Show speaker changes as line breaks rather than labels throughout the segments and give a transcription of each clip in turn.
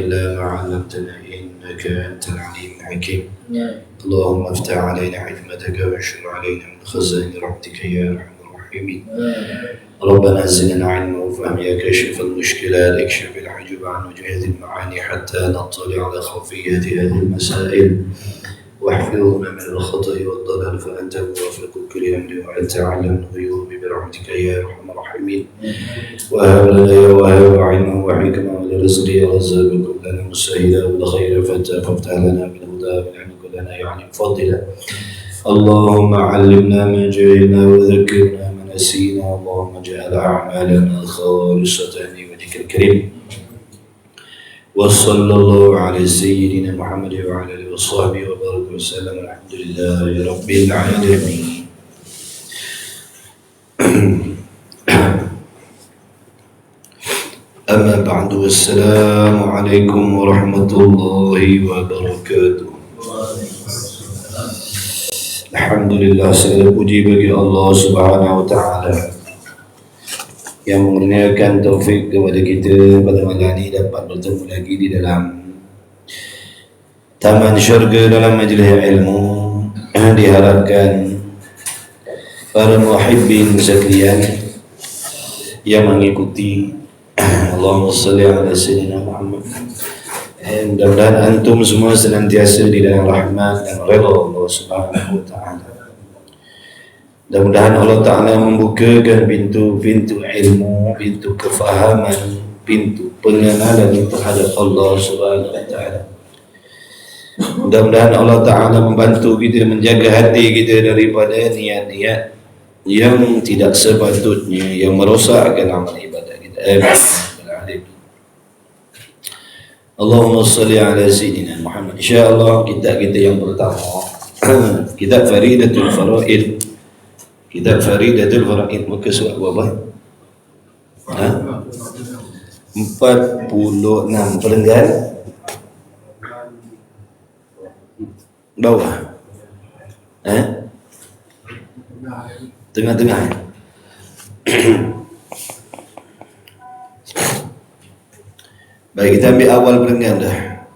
إلا ما علمتنا إنك أنت العليم الحكيم. اللهم افتح علينا حكمتك وانشر علينا من خزائن رحمتك يا أرحم الراحمين. ربنا زدنا علما وفهم يا كاشف المشكلات، اكشف الحجب عن وجهة المعاني حتى نطلع على خفية هذه المسائل، واحفظنا من الخطأ والضلال فأنت موافق كل أمر وأنت أعلم الغيوب برحمتك يا أرحم الراحمين. وهب لنا يا وهاب علما وحكمة ولرزق يا رزاق كلنا مسهلا والخير فافتح لنا بالهدى بالعلم كلنا يعني بفضله. اللهم علمنا ما جهلنا وذكرنا ما نسينا. اللهم اجعل أعمالنا خالصة لوجهك الكريم. وصلى الله على سيدنا محمد وعلى آله وصحبه وبارك وسلم. الحمد لله رب العالمين. أما بعد، والسلام عليكم ورحمة الله وبركاته. Alhamdulillah, segala puji bagi Allah Subhanahu wa Ta'ala yang mengurniakan taufik kepada kita pada malam ini dapat bertemu lagi di dalam taman syurga dalam majlis ilmu. Diharapkan para muhibbin sekalian yang mengikuti Allahumma salli ala sayyidina Muhammad, mudah-mudahan antum semua senantiasa di dalam rahmat dan redha Allah Subhanahu wa Ta'ala. Mudah-mudahan Allah Ta'ala membukakan pintu-pintu ilmu, pintu kefahaman, pintu pengenalan terhadap Allah Subhanahu wa Ta'ala. Mudah-mudahan Allah Ta'ala membantu kita menjaga hati kita daripada niat-niat yang tidak sepatutnya, yang merosakkan amal ibadah kita. Amin. Allahumma salli ala sayyidina Muhammad. InsyaAllah kitab kita yang pertama kitab Faridatul Faraid. Kitab Faridatul Faraid muka surat berapa? 46 perenggan bawah. Tengah-tengah. Baik, kita ambil awal perenggan dah.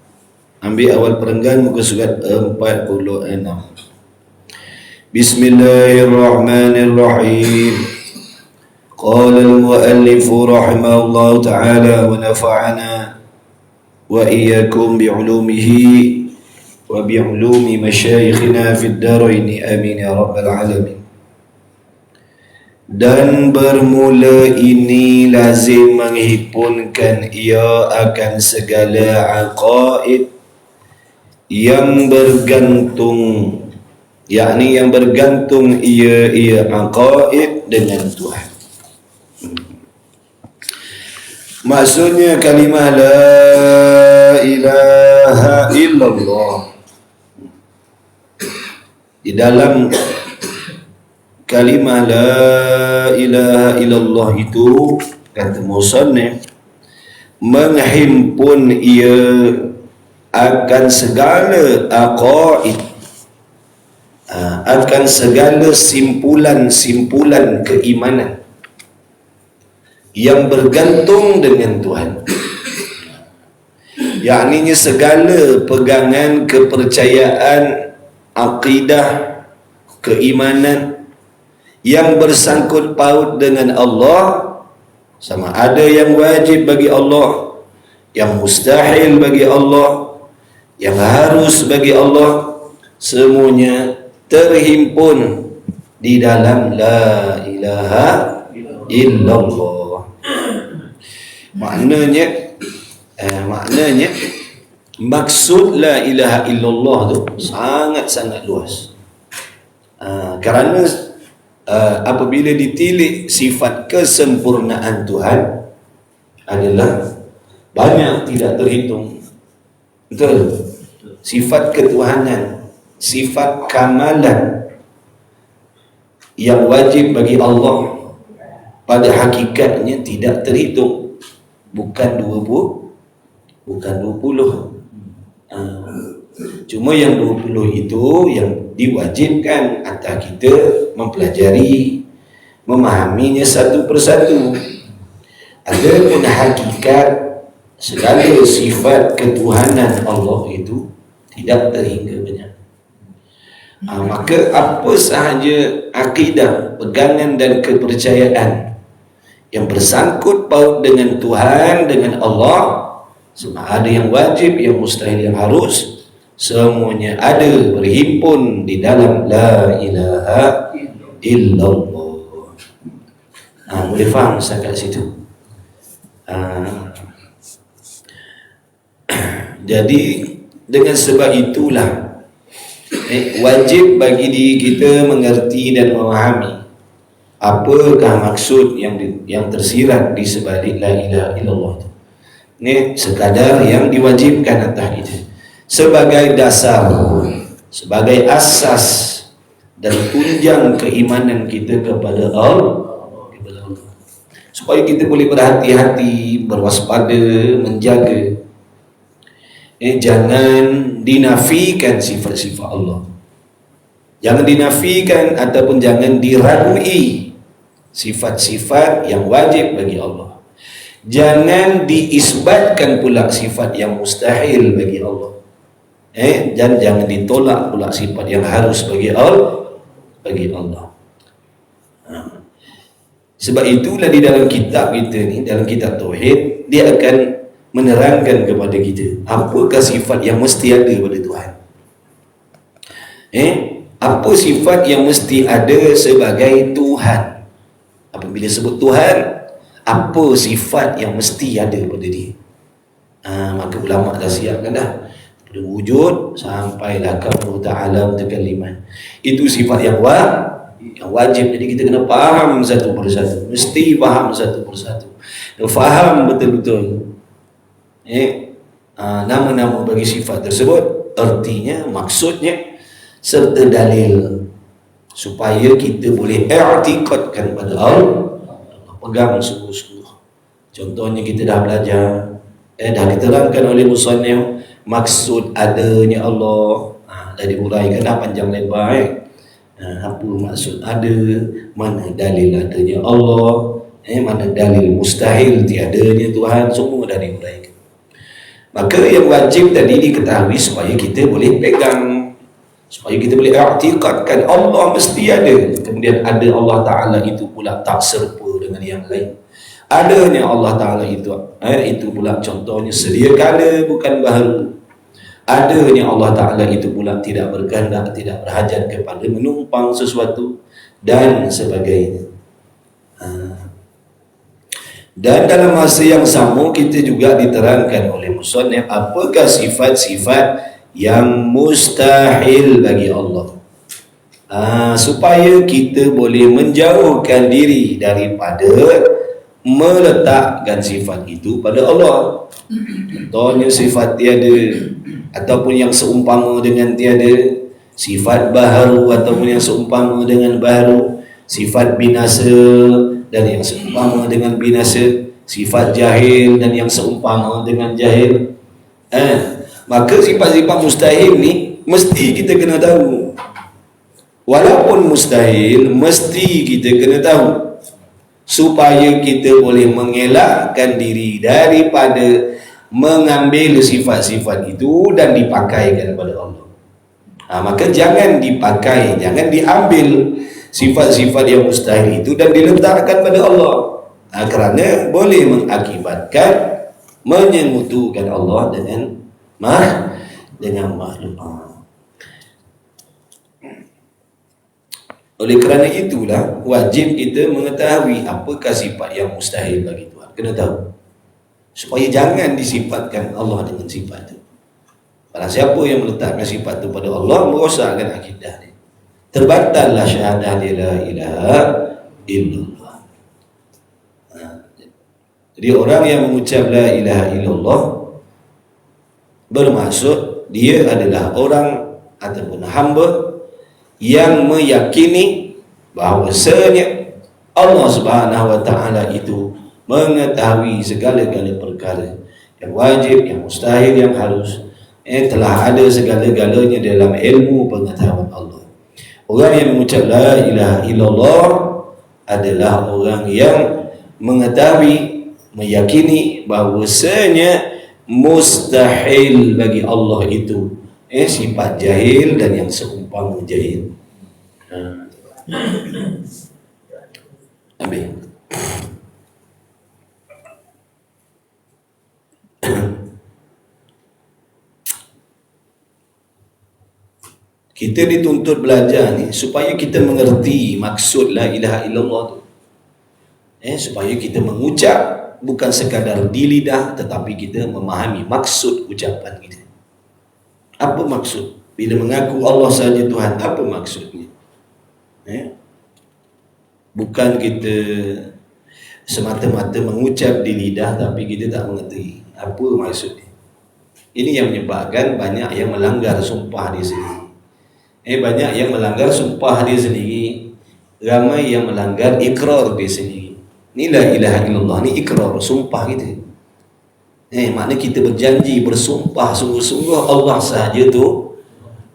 Ambil awal perenggan muka surat 46. Bismillahirrahmanirrahim. Qala al-muallif rahimahullah ta'ala wa nafa'ana wa iyyakum bi'ulumihi wa bi'ulumi masyayikhina fid darain. Amin ya rabbal alamin. Dan bermula ini lazim menghimpunkan ia akan segala aqaid yang bergantung, yakni yang bergantung ia aqaid dengan Tuhan. Maksudnya kalimah la ilaha illallah. Di dalam kalimah la ilaha illallah itu, kata musannif, menghimpun ia akan segala aqaid, akan segala simpulan-simpulan keimanan yang bergantung dengan Tuhan. Yakni segala pegangan kepercayaan, akidah, keimanan yang bersangkut paut dengan Allah, sama ada yang wajib bagi Allah, yang mustahil bagi Allah, yang harus bagi Allah, semuanya terhimpun di dalam la ilaha illallah. Maknanya maksud la ilaha illallah tu sangat-sangat luas. Kerana apabila ditilik sifat kesempurnaan Tuhan adalah banyak, tidak terhitung. Betul? Sifat ketuhanan, sifat kamalan yang wajib bagi Allah pada hakikatnya tidak terhitung. Bukan 20. Cuma yang 20 itu yang diwajibkan atas kita mempelajari, memahaminya satu persatu. Adapun hakikat segala sifat ketuhanan Allah itu tidak terhingga banyak. Maka apa sahaja akidah, pegangan dan kepercayaan yang bersangkut paut dengan Tuhan, dengan Allah, semua ada yang wajib, yang mustahil, yang harus, semuanya ada berhimpun di dalam la ilaha illallah. Boleh faham setakat situ? Jadi dengan sebab itulah wajib bagi diri kita mengerti dan memahami apakah maksud yang tersirat di sebalik la ilaha illallah itu. Ini sekadar yang diwajibkan atas kita sebagai dasar, sebagai asas dan tunjang keimanan kita kepada Allah, supaya kita boleh berhati-hati, berwaspada, menjaga. Jangan dinafikan sifat-sifat Allah, jangan dinafikan ataupun jangan diragui sifat-sifat yang wajib bagi Allah. Jangan diisbatkan pula sifat yang mustahil bagi Allah. Dan jangan ditolak pula sifat yang harus bagi Allah. Sebab itulah di dalam kitab kita ni, dalam kitab Tauhid, dia akan menerangkan kepada kita apakah sifat yang mesti ada pada Tuhan. Apa sifat yang mesti ada sebagai Tuhan? Apabila sebut Tuhan, apa sifat yang mesti ada pada dia? Maka ulama dah siapkan dah, dari wujud sampailah kaunu ta'ala mutakaliman. Itu sifat yang wajib. Jadi kita kena faham satu persatu, mesti faham satu persatu, dan faham betul-betul nama-nama bagi sifat tersebut, artinya, maksudnya, serta dalil, supaya kita boleh i'tiqadkan pada Allah, pegang sungguh-sungguh. Contohnya kita dah belajar, dah diterangkan oleh musannif maksud adanya Allah, dah diuraikan dah panjang lebar. Apa maksud ada, mana dalil adanya Allah, mana dalil mustahil tiadanya Tuhan, semua dah diuraikan. Maka yang wajib tadi diketahui supaya kita boleh pegang, supaya kita boleh i'tiqadkan Allah mesti ada. Kemudian ada Allah Ta'ala itu pula tak serupa dengan yang lain. Adanya Allah Ta'ala itu pula contohnya sedia kala, bukan baharu. Adanya Allah Ta'ala itu pula tidak berkehendak, tidak berhajat kepada menumpang sesuatu dan sebagainya. Dan dalam masa yang sama kita juga diterangkan oleh musannif apakah sifat-sifat yang mustahil bagi Allah, supaya kita boleh menjauhkan diri daripada meletakkan sifat itu pada Allah. Contohnya sifat tiada ataupun yang seumpama dengan tiada, sifat baharu ataupun yang seumpama dengan baharu, sifat binasa dan yang seumpama dengan binasa, sifat jahil dan yang seumpama dengan jahil. Maka sifat-sifat mustahil ni mesti kita kena tahu. Walaupun mustahil, mesti kita kena tahu, supaya kita boleh mengelakkan diri daripada mengambil sifat-sifat itu dan dipakaikan kepada Allah. Maka jangan dipakai, jangan diambil sifat-sifat yang mustahil itu dan diletakkan pada Allah, kerana boleh mengakibatkan menyengutukan Allah dengan makhluk. Oleh kerana itulah wajib kita mengetahui apakah sifat yang mustahil bagi Tuhan. Kena tahu, supaya jangan disifatkan Allah dengan sifat itu. Barang siapa yang meletakkan sifat itu pada Allah, merosakkan akidah dia. Terbatallah syahadah la ilaha illallah. Jadi orang yang mengucap la ilaha illallah bermaksud dia adalah orang ataupun hamba yang meyakini bahawasanya Allah Subhanahu wa taala itu mengetahui segala-gala perkara yang wajib, yang mustahil, yang harus, telah ada segala-galanya dalam ilmu pengetahuan Allah. Orang yang mengucap la ilaha illallah adalah orang yang mengetahui, meyakini bahwasanya mustahil bagi Allah itu sifat jahil dan yang seumpama jahil. Amin. Kita dituntut belajar ni supaya kita mengerti maksud la ilaha illallah tu. Supaya kita mengucap bukan sekadar di lidah, tetapi kita memahami maksud ucapan kita. Apa maksud? Bila mengaku Allah sahaja Tuhan, apa maksudnya? Bukan kita semata-mata mengucap di lidah tapi kita tak mengerti apa maksudnya. Ini yang menyebabkan banyak yang melanggar sumpah dia sendiri. Banyak yang melanggar sumpah dia sendiri. Ramai yang melanggar ikrar dia sendiri. Ni la ilaha illallah ni ikrar, sumpah kita. Maknanya kita berjanji, bersumpah sungguh-sungguh Allah sahaja tu,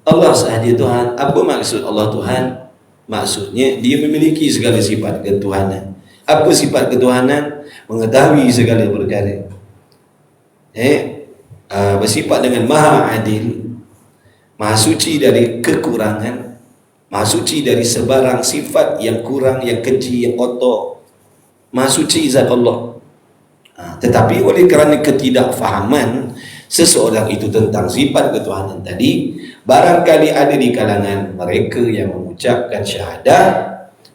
Allah sahaja Tuhan. Apa maksud Allah Tuhan? Maksudnya dia memiliki segala sifat ketuhanan. Apa sifat ketuhanan? Mengetahui segala perkara. Bersifat dengan maha adil, maha suci dari kekurangan, maha suci dari sebarang sifat yang kurang, yang keji, yang kotor. Maha suci zat Allah. Tetapi oleh kerana ketidakfahaman seseorang itu tentang sifat ketuhanan tadi, barangkali ada di kalangan mereka yang mengucapkan syahadah,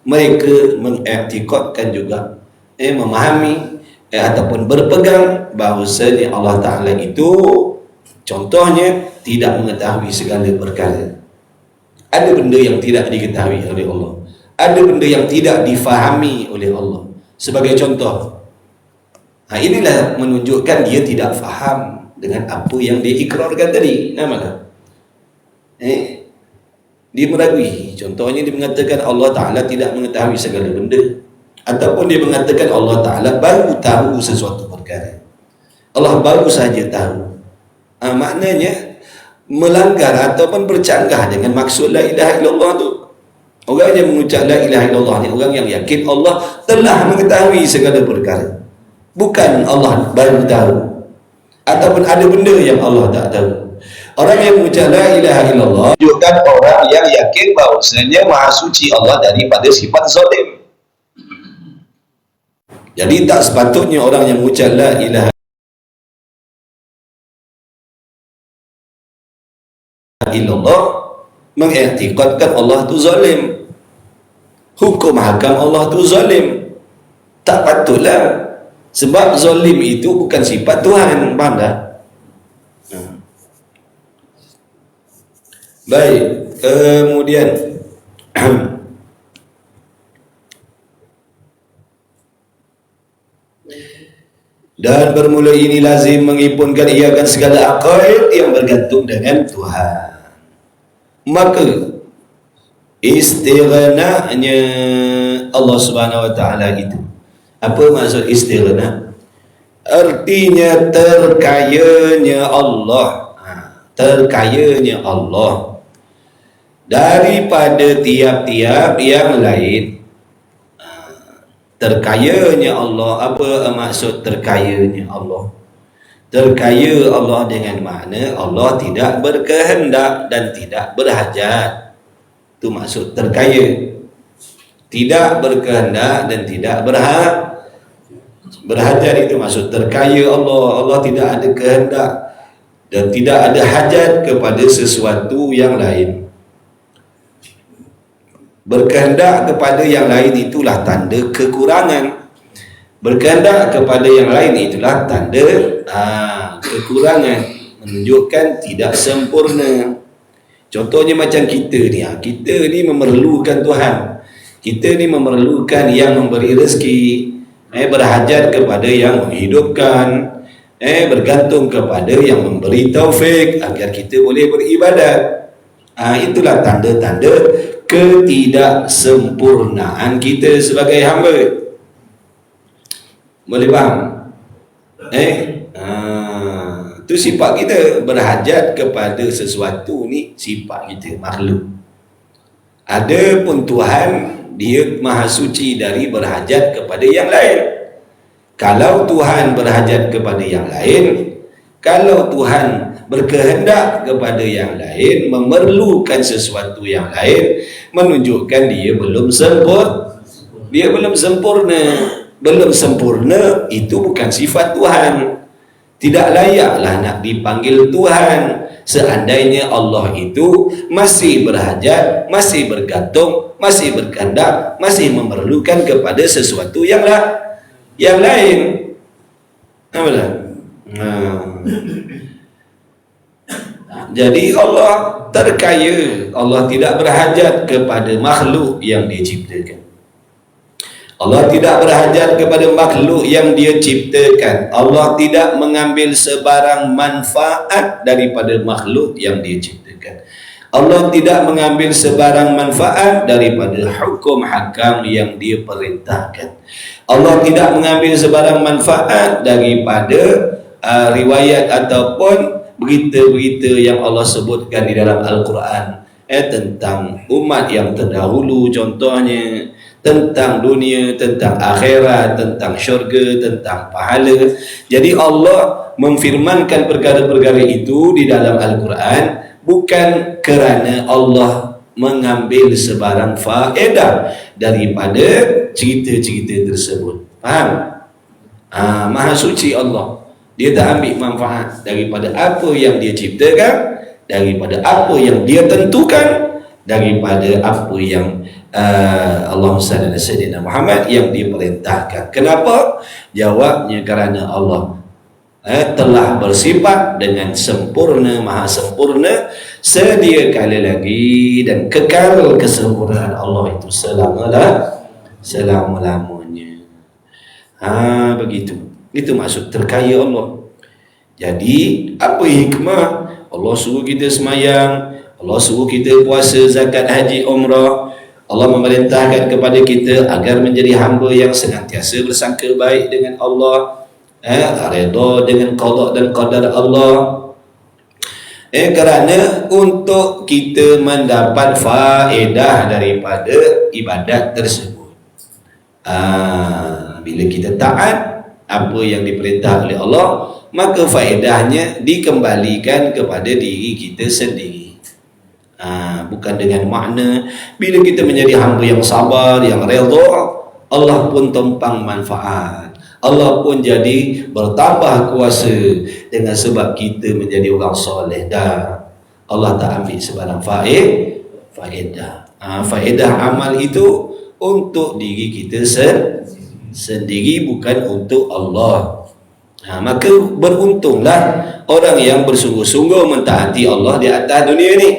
mereka mengiktikadkan juga memahami ataupun berpegang bahawasanya Allah Ta'ala itu contohnya tidak mengetahui segala perkara. Ada benda yang tidak diketahui oleh Allah, ada benda yang tidak difahami oleh Allah. Sebagai contoh, inilah menunjukkan dia tidak faham dengan apa yang dia ikrarkan tadi. Namalah dia meragui. Contohnya dia mengatakan Allah Ta'ala tidak mengetahui segala benda, ataupun dia mengatakan Allah Ta'ala baru tahu sesuatu perkara, Allah baru saja tahu. Maknanya melanggar ataupun bercanggah dengan maksud la ilaha illallah tu. Orang yang mengucap la ilaha illallah ni orang yang yakin Allah telah mengetahui segala perkara, bukan Allah baru tahu ataupun ada benda yang Allah tak tahu. Orang yang mengucap la ilaha illallah menunjukkan orang yang yakin bahawasanya maha suci Allah daripada sifat zalim. Jadi tak sepatutnya orang yang mengucap la ilaha illallah mengiktikadkan Allah tu zalim, hukum hakam Allah tu zalim. Tak patutlah, sebab zalim itu bukan sifat Tuhan. Faham tak? Baik, kemudian dan bermula ini lazim mengimpunkan ia akan segala aqaid yang bergantung dengan Tuhan. Maka istighna'nya Allah Subhanahu wa taala itu, apa maksud istighna? Artinya terkayanya Allah, terkayanya Allah daripada tiap-tiap yang lain. Terkayanya Allah, apa maksud terkayanya Allah? Terkaya Allah dengan makna Allah tidak berkehendak dan tidak berhajat. Itu maksud terkaya. Tidak berkehendak dan tidak berhajat, itu maksud terkaya Allah. Allah tidak ada kehendak dan tidak ada hajat kepada sesuatu yang lain. Berkehendak kepada yang lain itulah tanda kekurangan. Berkehendak kepada yang lain itulah tanda kekurangan, menunjukkan tidak sempurna. Contohnya macam kita ni memerlukan Tuhan. Kita ni memerlukan yang memberi rezeki, berhajat kepada yang menghidupkan, bergantung kepada yang memberi taufik agar kita boleh beribadat. Itulah tanda-tanda ketidaksempurnaan kita sebagai hamba. Boleh faham? Itu sifat kita, berhajat kepada sesuatu ni sifat kita, makhluk. Adapun Tuhan, dia maha suci dari berhajat kepada yang lain. Kalau Tuhan berhajat kepada yang lain, kalau Tuhan berkehendak kepada yang lain, memerlukan sesuatu yang lain, menunjukkan dia belum sempurna. Dia belum sempurna. Belum sempurna itu bukan sifat Tuhan. Tidak layaklah nak dipanggil Tuhan. Seandainya Allah itu masih berhajat, masih bergantung, masih berkehendak, masih memerlukan kepada sesuatu yang lain. Nampak? Jadi Allah terkaya. Allah tidak berhajat kepada makhluk yang dia ciptakan. Allah tidak berhajat kepada makhluk yang dia ciptakan. Allah tidak mengambil sebarang manfaat daripada makhluk yang dia ciptakan. Allah tidak mengambil sebarang manfaat daripada hukum hakam yang dia perintahkan. Allah tidak mengambil sebarang manfaat daripada riwayat ataupun berita-berita yang Allah sebutkan di dalam Al-Quran tentang umat yang terdahulu, contohnya tentang dunia, tentang akhirat, tentang syurga, tentang pahala. Jadi Allah memfirmankan perkara-perkara itu di dalam Al-Quran bukan kerana Allah mengambil sebarang faedah daripada cerita-cerita tersebut. Faham? Maha suci Allah. Dia tak ambil manfaat daripada apa yang dia ciptakan, daripada apa yang dia tentukan, daripada apa yang Allahumma salli ala sayyidina Muhammad yang diperintahkan. Kenapa? Jawabnya kerana Allah telah bersifat dengan sempurna, maha sempurna sedia kala lagi, dan kekal kesempurnaan Allah itu selama-lamanya. Begitu. Itu maksud terkaya Allah. Jadi apa hikmah Allah suruh kita semayang, Allah suruh kita puasa, zakat, haji, umrah. Allah memerintahkan kepada kita agar menjadi hamba yang senantiasa bersangka baik dengan Allah, redha dengan qada dan qadar Allah, kerana untuk kita mendapat faedah daripada ibadat tersebut. Bila kita taat apa yang diperintah oleh Allah, maka faedahnya dikembalikan kepada diri kita sendiri. Bukan dengan makna bila kita menjadi hamba yang sabar, yang redha, Allah pun tumpang manfaat, Allah pun jadi bertambah kuasa dengan sebab kita menjadi orang soleh. Dah Allah tak ambil sebarang faedah. Faedah amal itu untuk diri kita sendiri, bukan untuk Allah. Maka beruntunglah orang yang bersungguh-sungguh mentaati Allah di atas dunia ni.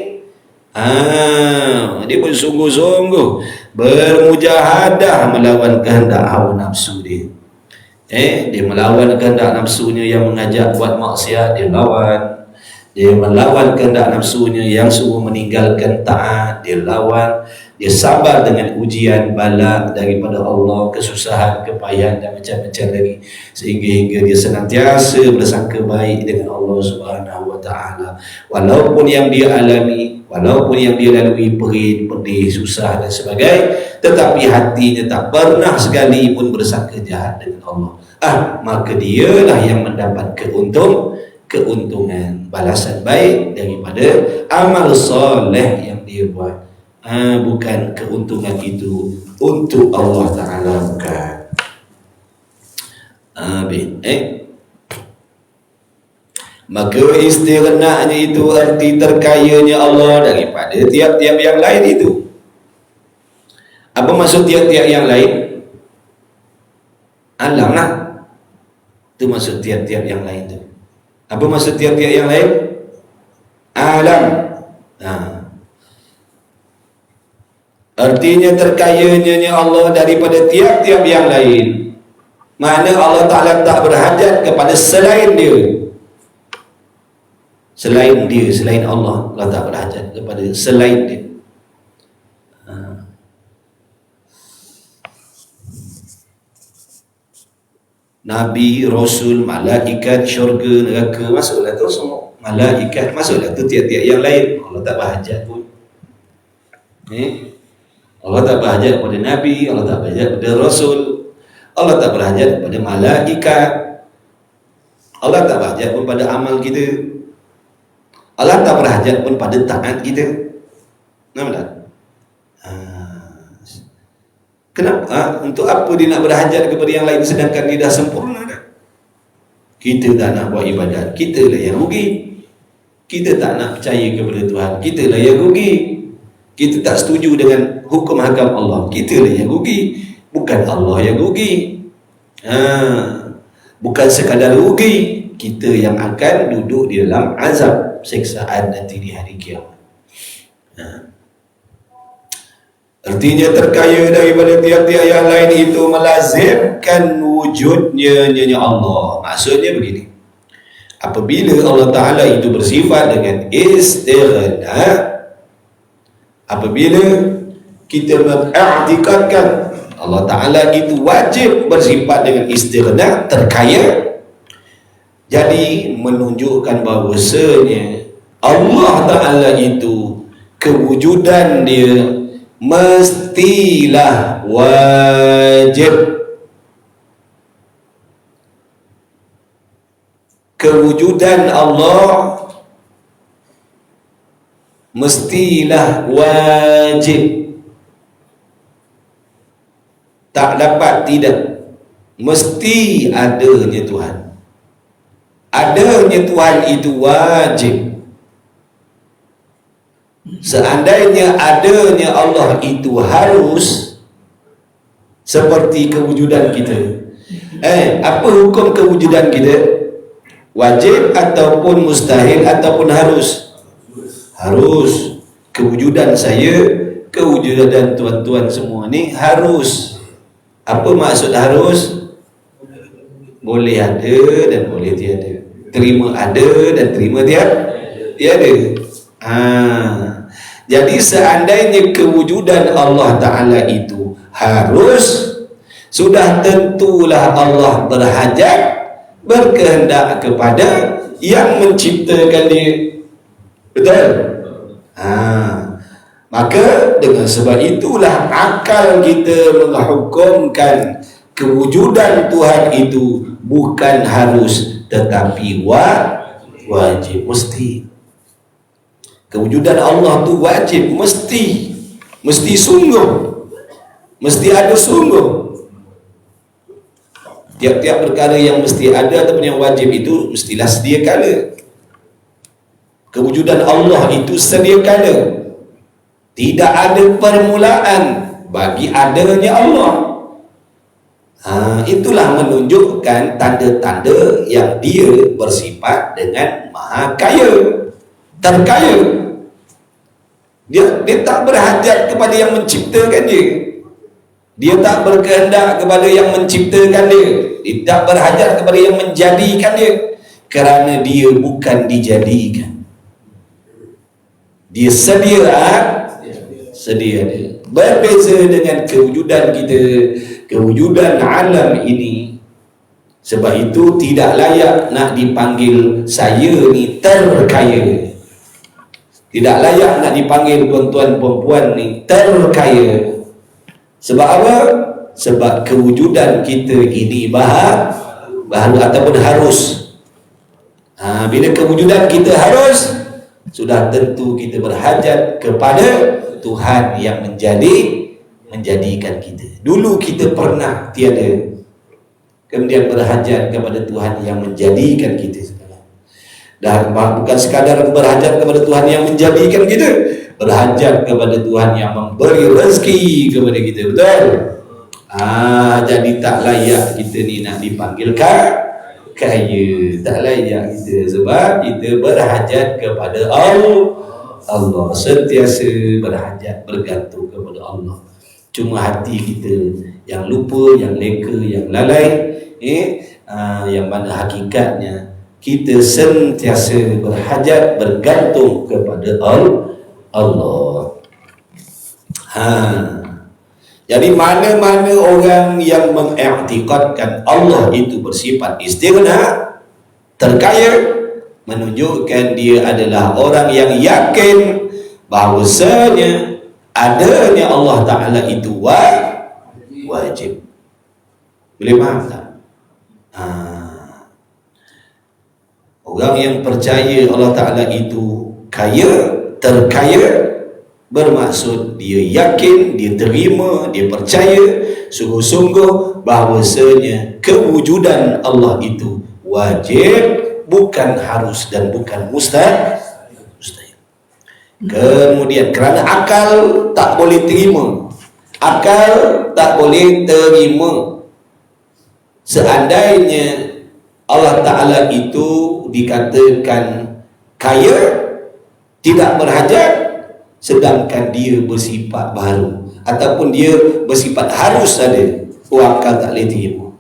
Dia bersungguh-sungguh bermujahadah melawan kehendak hawa nafsu dia. Dia melawan kehendak nafsunya yang mengajak buat maksiat, dia lawan. Dia melawan kehendak nafsunya yang suruh meninggalkan taat, dia lawan. Dia sabar dengan ujian bala daripada Allah, kesusahan, kepayahan dan macam-macam lagi, sehingga dia senantiasa bersangka baik dengan Allah Subhanahu wa taala. Walaupun yang dia alami, walaupun yang dia lalui perih, pedih, susah dan sebagainya, tetapi hatinya tak pernah sekali pun bersangka jahat dengan Allah. Maka dialah yang mendapat keuntungan, balasan baik daripada amal soleh yang dia buat. Bukan keuntungan itu untuk Allah Ta'ala, bukan. Maka istighna'nya itu arti terkayanya Allah daripada tiap-tiap yang lain itu. Apa maksud tiap-tiap yang lain? Alam lah. Itu maksud tiap-tiap yang lain tu. Apa maksud tiap-tiap yang lain? Alam. Artinya terkayanya Allah daripada tiap-tiap yang lain. Mana Allah Ta'ala tak berhajat kepada selain dia. Selain dia, selain Allah, Allah tak berhajat kepada selain dia. Nabi, Rasul, malaikat, syurga, neraka, masuklah tu semua. Malaikat, masuklah tu tiap-tiap yang lain. Allah tak berhajat pun. Allah tak berhajat kepada Nabi, Allah tak berhajat kepada Rasul, Allah tak berhajat kepada malaikat. Allah tak berhajat pun pada amal kita. Allah tak berhajat pun pada taat kita. Nampak tak? Kenapa? Untuk apa dia nak berhajat kepada yang lain sedangkan dia dah sempurna dah? Kita tak nak buat ibadat, kita lah yang rugi. Kita tak nak percaya kepada Tuhan, kita lah yang rugi. Kita tak setuju dengan hukum hakam Allah, kita lah yang rugi. Bukan Allah yang rugi. Bukan sekadar rugi, kita yang akan duduk di dalam azab siksaan nanti di hari kiamat. Artinya terkaya daripada tiap-tiap yang lain itu melazimkan wujudnya Allah. Maksudnya begini, apabila Allah Ta'ala itu bersifat dengan istighna, apabila kita mengiktikadkan Allah Ta'ala itu wajib bersifat dengan istighna, terkaya, jadi menunjukkan bahawasanya Allah Ta'ala itu kewujudan dia mestilah wajib. Kewujudan Allah mestilah wajib, tak dapat tidak, mesti adanya Tuhan. Adanya Tuhan itu wajib. Seandainya adanya Allah itu harus, seperti kewujudan kita. Apa hukum kewujudan kita? Wajib ataupun mustahil ataupun harus? Harus. Kewujudan saya, kewujudan tuan-tuan semua ni harus. Apa maksud harus? Boleh ada dan boleh tiada. Terima ada dan terima tiada. Jadi seandainya kewujudan Allah Ta'ala itu harus, sudah tentulah Allah berhajat, berkehendak kepada yang menciptakan dia. Betul? Maka dengan sebab itulah akal kita menghukumkan kewujudan Tuhan itu bukan harus, tetapi wajib, mesti. Kewujudan Allah tu wajib, mesti sungguh, mesti ada sungguh. Tiap-tiap perkara yang mesti ada ataupun yang wajib itu mestilah sedia kala. Kewujudan Allah itu sedia kala. Tidak ada permulaan bagi adanya Allah. Itulah menunjukkan tanda-tanda yang dia bersifat dengan maha kaya, terkaya. Dia tak berhajat kepada yang menciptakan dia. Dia tak berkehendak kepada yang menciptakan dia. Dia tak berhajat kepada yang menjadikan dia, kerana dia bukan dijadikan. Dia sedia dia. Berbeza dengan kewujudan kita, kewujudan alam ini. Sebab itu tidak layak nak dipanggil saya ni terkaya. Tidak layak nak dipanggil tuan-tuan perempuan ni terkaya. Sebab apa? Sebab kewujudan kita ini baharu ataupun harus. Bila kewujudan kita harus, sudah tentu kita berhajat kepada Tuhan yang menjadikan kita. Dulu kita pernah tiada, kemudian berhajat kepada Tuhan yang menjadikan kita. Dan bukan sekadar berhajat kepada Tuhan yang menjadikan kita, berhajat kepada Tuhan yang memberi rezeki kepada kita. Betul? Jadi tak layak kita ni nak dipanggil kaya. Tak layak kita, sebab kita berhajat kepada Allah. Sentiasa berhajat, bergantung kepada Allah. Cuma hati kita yang lupa, yang leka, yang lalai, yang mana hakikatnya kita sentiasa berhajat, bergantung kepada Allah. Jadi mana-mana orang yang mengiktikadkan Allah itu bersifat istighna, terkaya, menunjukkan dia adalah orang yang yakin bahawasanya adanya Allah Ta'ala itu wajib. Boleh faham tak? Orang yang percaya Allah Ta'ala itu kaya, terkaya, bermaksud dia yakin, dia terima, dia percaya sungguh-sungguh bahawasanya kewujudan Allah itu wajib, bukan harus dan bukan mustahil. Kemudian kerana akal tak boleh terima, akal tak boleh terima seandainya Allah Ta'ala itu dikatakan kaya, tidak berhajat, sedangkan dia bersifat baru ataupun dia bersifat harus ada, akal tak boleh terima.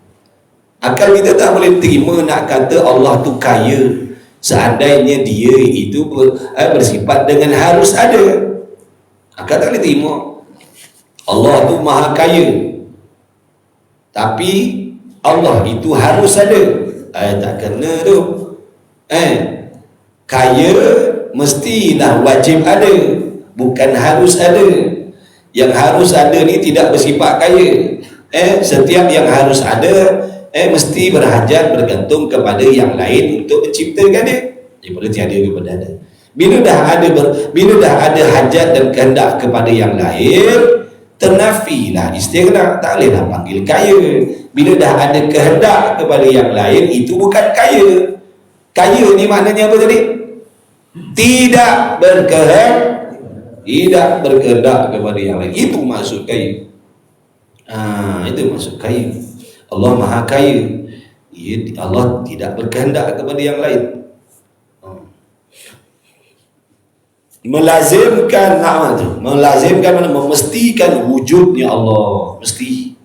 Akal kita tak boleh terima nak kata Allah tu kaya seandainya dia itu bersifat dengan harus ada. Akal tak boleh terima. Allah tu maha kaya, tapi Allah itu harus ada. Tak kena tu. Kaya mestilah wajib ada, bukan harus ada. Yang harus ada ni tidak bersifat kaya. Setiap yang harus ada mesti berhajat, bergantung kepada yang lain untuk menciptakan dia, daripada tiada kepada ada. Bila dah ada hajat dan kehendak kepada yang lain, ternafilah istighna, tak bolehlah panggil kaya. Bila dah ada kehendak kepada yang lain, itu bukan kaya. Kaya ni maknanya apa tadi? Tidak berkehendak kepada yang lain. Itu maksud kaya. Itu maksud kaya. Allah maha kaya. Allah tidak berkehendak kepada yang lain. Melazimkan mana? Memastikan wujudnya Allah. Mesti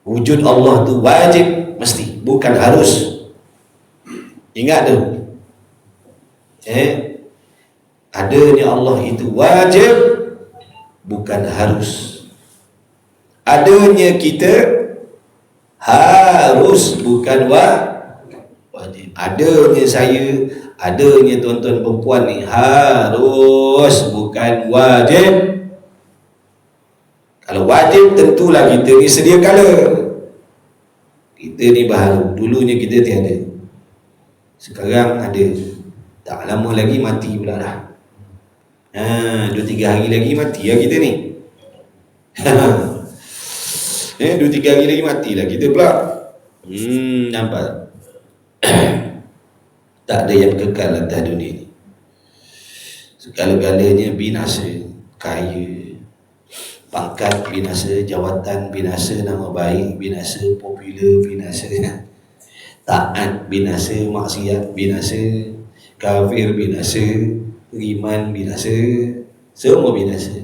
wujud Allah tu wajib, mesti, bukan harus. Ingat tu, adanya Allah itu wajib, bukan harus. Adanya kita harus, bukan wajib. Adanya saya, adanya tuan-tuan perempuan ni harus, bukan wajib. Kalau wajib tentulah kita ni sedia kala. Kita ni baru, dulunya kita tiada, sekarang ada. Tak lama lagi mati pula dah. 2-3 hari lagi mati lah kita ni. 2-3 hari lagi mati lah kita pula. Nampak tak ada yang kekal atas dunia ni. Segala-galanya binasa. Kaya, pangkat binasa, jawatan binasa, nama baik binasa, popular binasa, taat binasa, maksiat binasa, kafir binasa, iman binasa, semua binasa.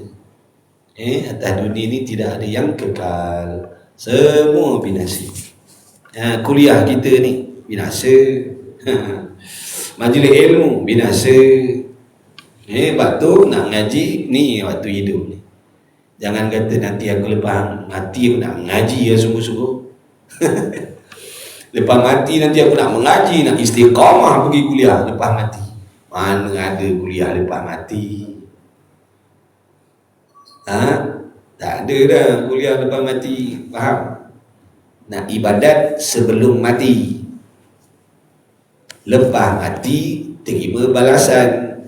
Atas dunia ni tidak ada yang kekal, semua binasa. Kuliah kita ni binasa. Majlis ilmu binasa. Waktu nak ngaji ni, waktu hidup ni. Jangan kata nanti aku lepas mati aku nak ngaji ya sungguh-sungguh. Lepas mati nanti aku nak mengaji, nak istiqamah pergi kuliah lepas mati. Mana ada kuliah lepas mati? Tak ada dah kuliah lepas mati. Faham? Nak ibadat sebelum mati. Lepas mati terima balasan.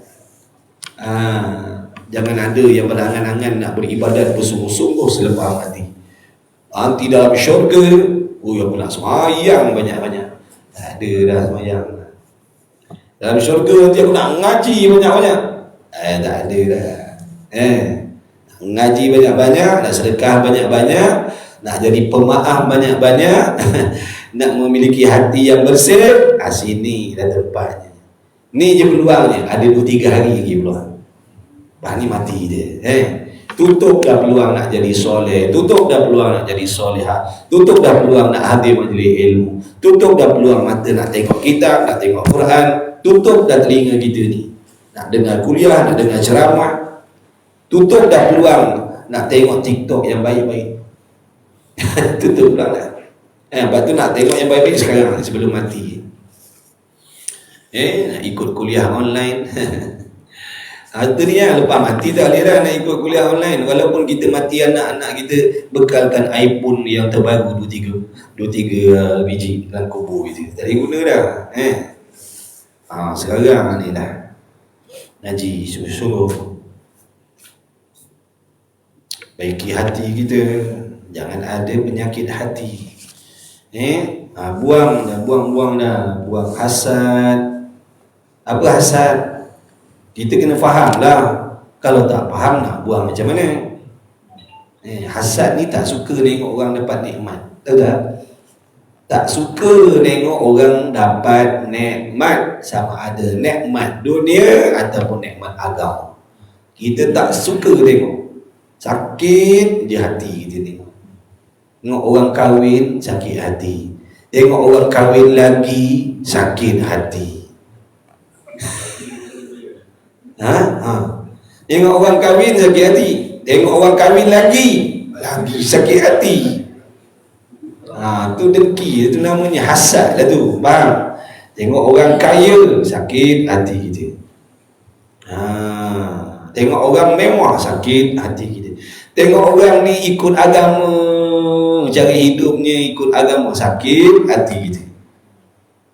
Jangan ada yang berangan-angan nak beribadat bersungguh-sungguh selepas mati. Nanti dalam syurga, aku nak semayang banyak-banyak. Tak ada dah semayang. Dalam syurga nanti aku nak ngaji banyak-banyak. Tak ada dah. Ngaji banyak-banyak, nak sedekah banyak-banyak, nak jadi pemaaf banyak-banyak, nak memiliki hati yang bersih. Sini dah tempatnya. Ni je peluangnya. Ada 2-3 hari lagi peluang. Ni mati dia. Tutup dah peluang nak jadi soleh, tutup dah peluang nak jadi soleha, tutup dah peluang nak hadir majlis ilmu, tutup dah peluang mata nak tengok kitab, nak tengok Quran, tutup dah telinga kita ni nak dengar kuliah, nak dengar ceramah, tutup dah peluang nak tengok TikTok yang baik-baik. Tutup peluang dah. Lepas tu nak tengok yang baik-baik sekarang sebelum mati. Nak ikut kuliah online. Itu dia, lepas mati tak boleh dah nak ikut kuliah online. Walaupun kita mati, anak-anak kita bekalkan iPhone yang terbaru 23 biji dalam kubur kita. Tak boleh guna dah. Sekarang ni dah ngaji sungguh-sungguh, baiki hati kita, jangan ada penyakit hati. Buang dah, buang hasad. Apa hasad? Kita kena faham lah. Kalau tak faham nak buang macam mana? Hasad ni tak suka tengok orang dapat nikmat. Tahu tak? Tak suka tengok orang dapat nikmat, sama ada nikmat dunia ataupun nikmat agama. Kita tak suka tengok. Sakit je hati kita tengok. Tengok orang kahwin, sakit hati. Tengok orang kahwin lagi, sakit hati. Tengok orang kahwin sakit hati, tengok orang kahwin lagi sakit hati. Tu dengki, itu namanya hasad lah tu, faham? Tengok orang kaya sakit hati kita. Tengok orang mewah sakit hati kita. Tengok orang ni ikut agama, cara hidupnya ikut agama, sakit hati kita.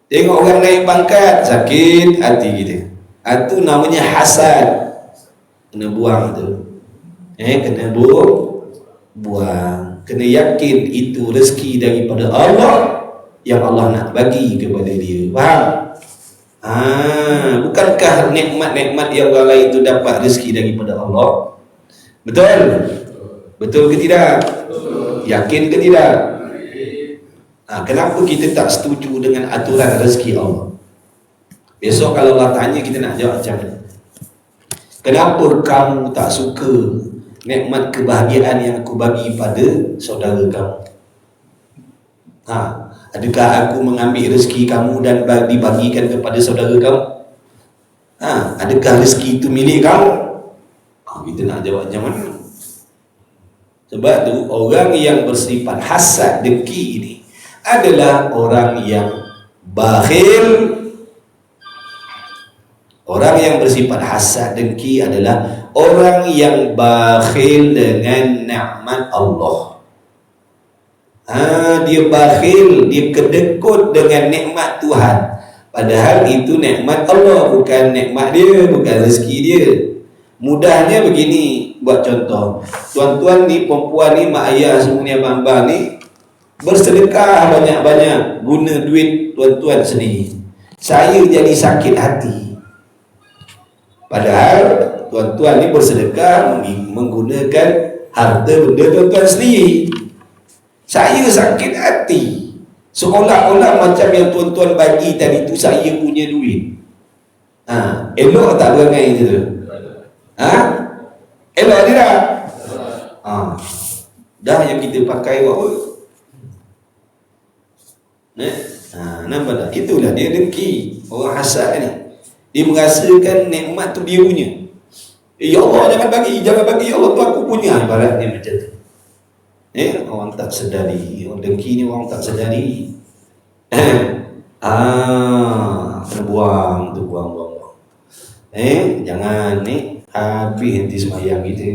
Tengok orang naik pangkat, sakit hati kita. Itu namanya hasad. Kena buang tu. Kena buang. Kena yakin itu rezeki daripada Allah yang Allah nak bagi kepada dia. Faham? Bukankah nikmat-nikmat yang orang lain itu dapat rezeki daripada Allah? Betul? Betul ke tidak? Yakin ke tidak? Kenapa kita tak setuju dengan aturan rezeki Allah? Besok kalau Allah tanya, kita nak jawab macam mana? Kenapa kamu tak suka nikmat kebahagiaan yang aku bagi pada saudara kamu? Adakah aku mengambil rezeki kamu dan dibagikan kepada saudara kamu? Adakah rezeki itu milik kamu? Kita nak jawab macam mana? Sebab tu orang yang bersifat hasad, dengki ini adalah orang yang bakhil. Orang yang bersifat hasad, dengki adalah orang yang bakhil dengan nikmat Allah. Dia bakhil, dia kedekut dengan nikmat Tuhan. Padahal itu nikmat Allah, bukan nikmat dia, bukan rezeki dia. Mudahnya begini, buat contoh. Tuan-tuan ni, perempuan ni, mak ayah semua ni, abang-abang ni bersedekah banyak-banyak, guna duit tuan-tuan sendiri. Saya jadi sakit hati. Padahal tuan-tuan ni bersedekah menggunakan harta benda tuan-tuan sendiri. Saya sakit hati, seolah-olah macam yang tuan-tuan bagi tadi tu saya punya duit. Elok tak perangai macam tu? Elok tidak? Dah yang kita pakai buat apa? Nampak tak? Itulah dia dengki. Orang hasad ni, dia merasakan nikmat tu dia punya. Ya Allah, jangan bagi ya Allah, tu aku punya. Ibaratnya macam tu. Orang tak sedari. Orang dengki ni orang tak sedari. Buang. Jangan ni habis nanti semayang kita,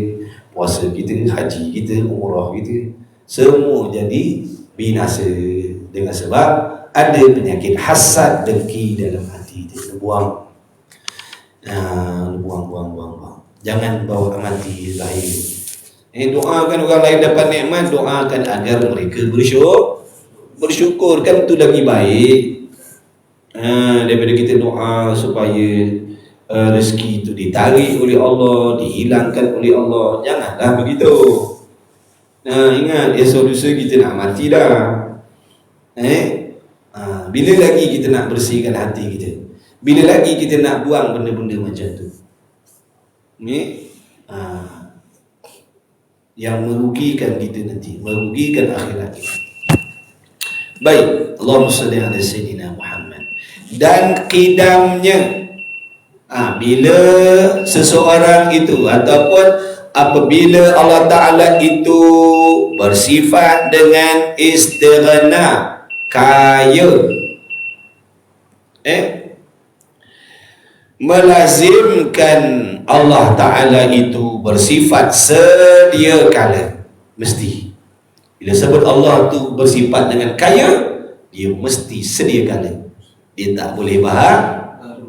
puasa kita, haji kita, umrah kita, semua jadi binasa dengan sebab ada penyakit hasad, dengki dalam hati kita. Buang. Jangan bawa mati lahir. Doakan orang lain dapat nikmat, doakan agar mereka bersyukur, kan itu lagi baik daripada kita doa supaya rezeki itu ditarik oleh Allah, dihilangkan oleh Allah. Janganlah begitu. Ingat, esok lusa kita nak mati dah. Bila lagi kita nak bersihkan hati kita? Bila lagi kita nak buang benda-benda macam tu? Yang merugikan kita nanti, merugikan akhirat kita. Baik, Allahumma salli ala sayyidina Muhammad. Dan qidamnya, bila seseorang itu ataupun apabila Allah Ta'ala itu bersifat dengan istighna, kaya,
melazimkan Allah Ta'ala itu bersifat sedia kala. Mesti. Bila sebut Allah tu bersifat dengan kaya, dia mesti sedia kala. Dia tak boleh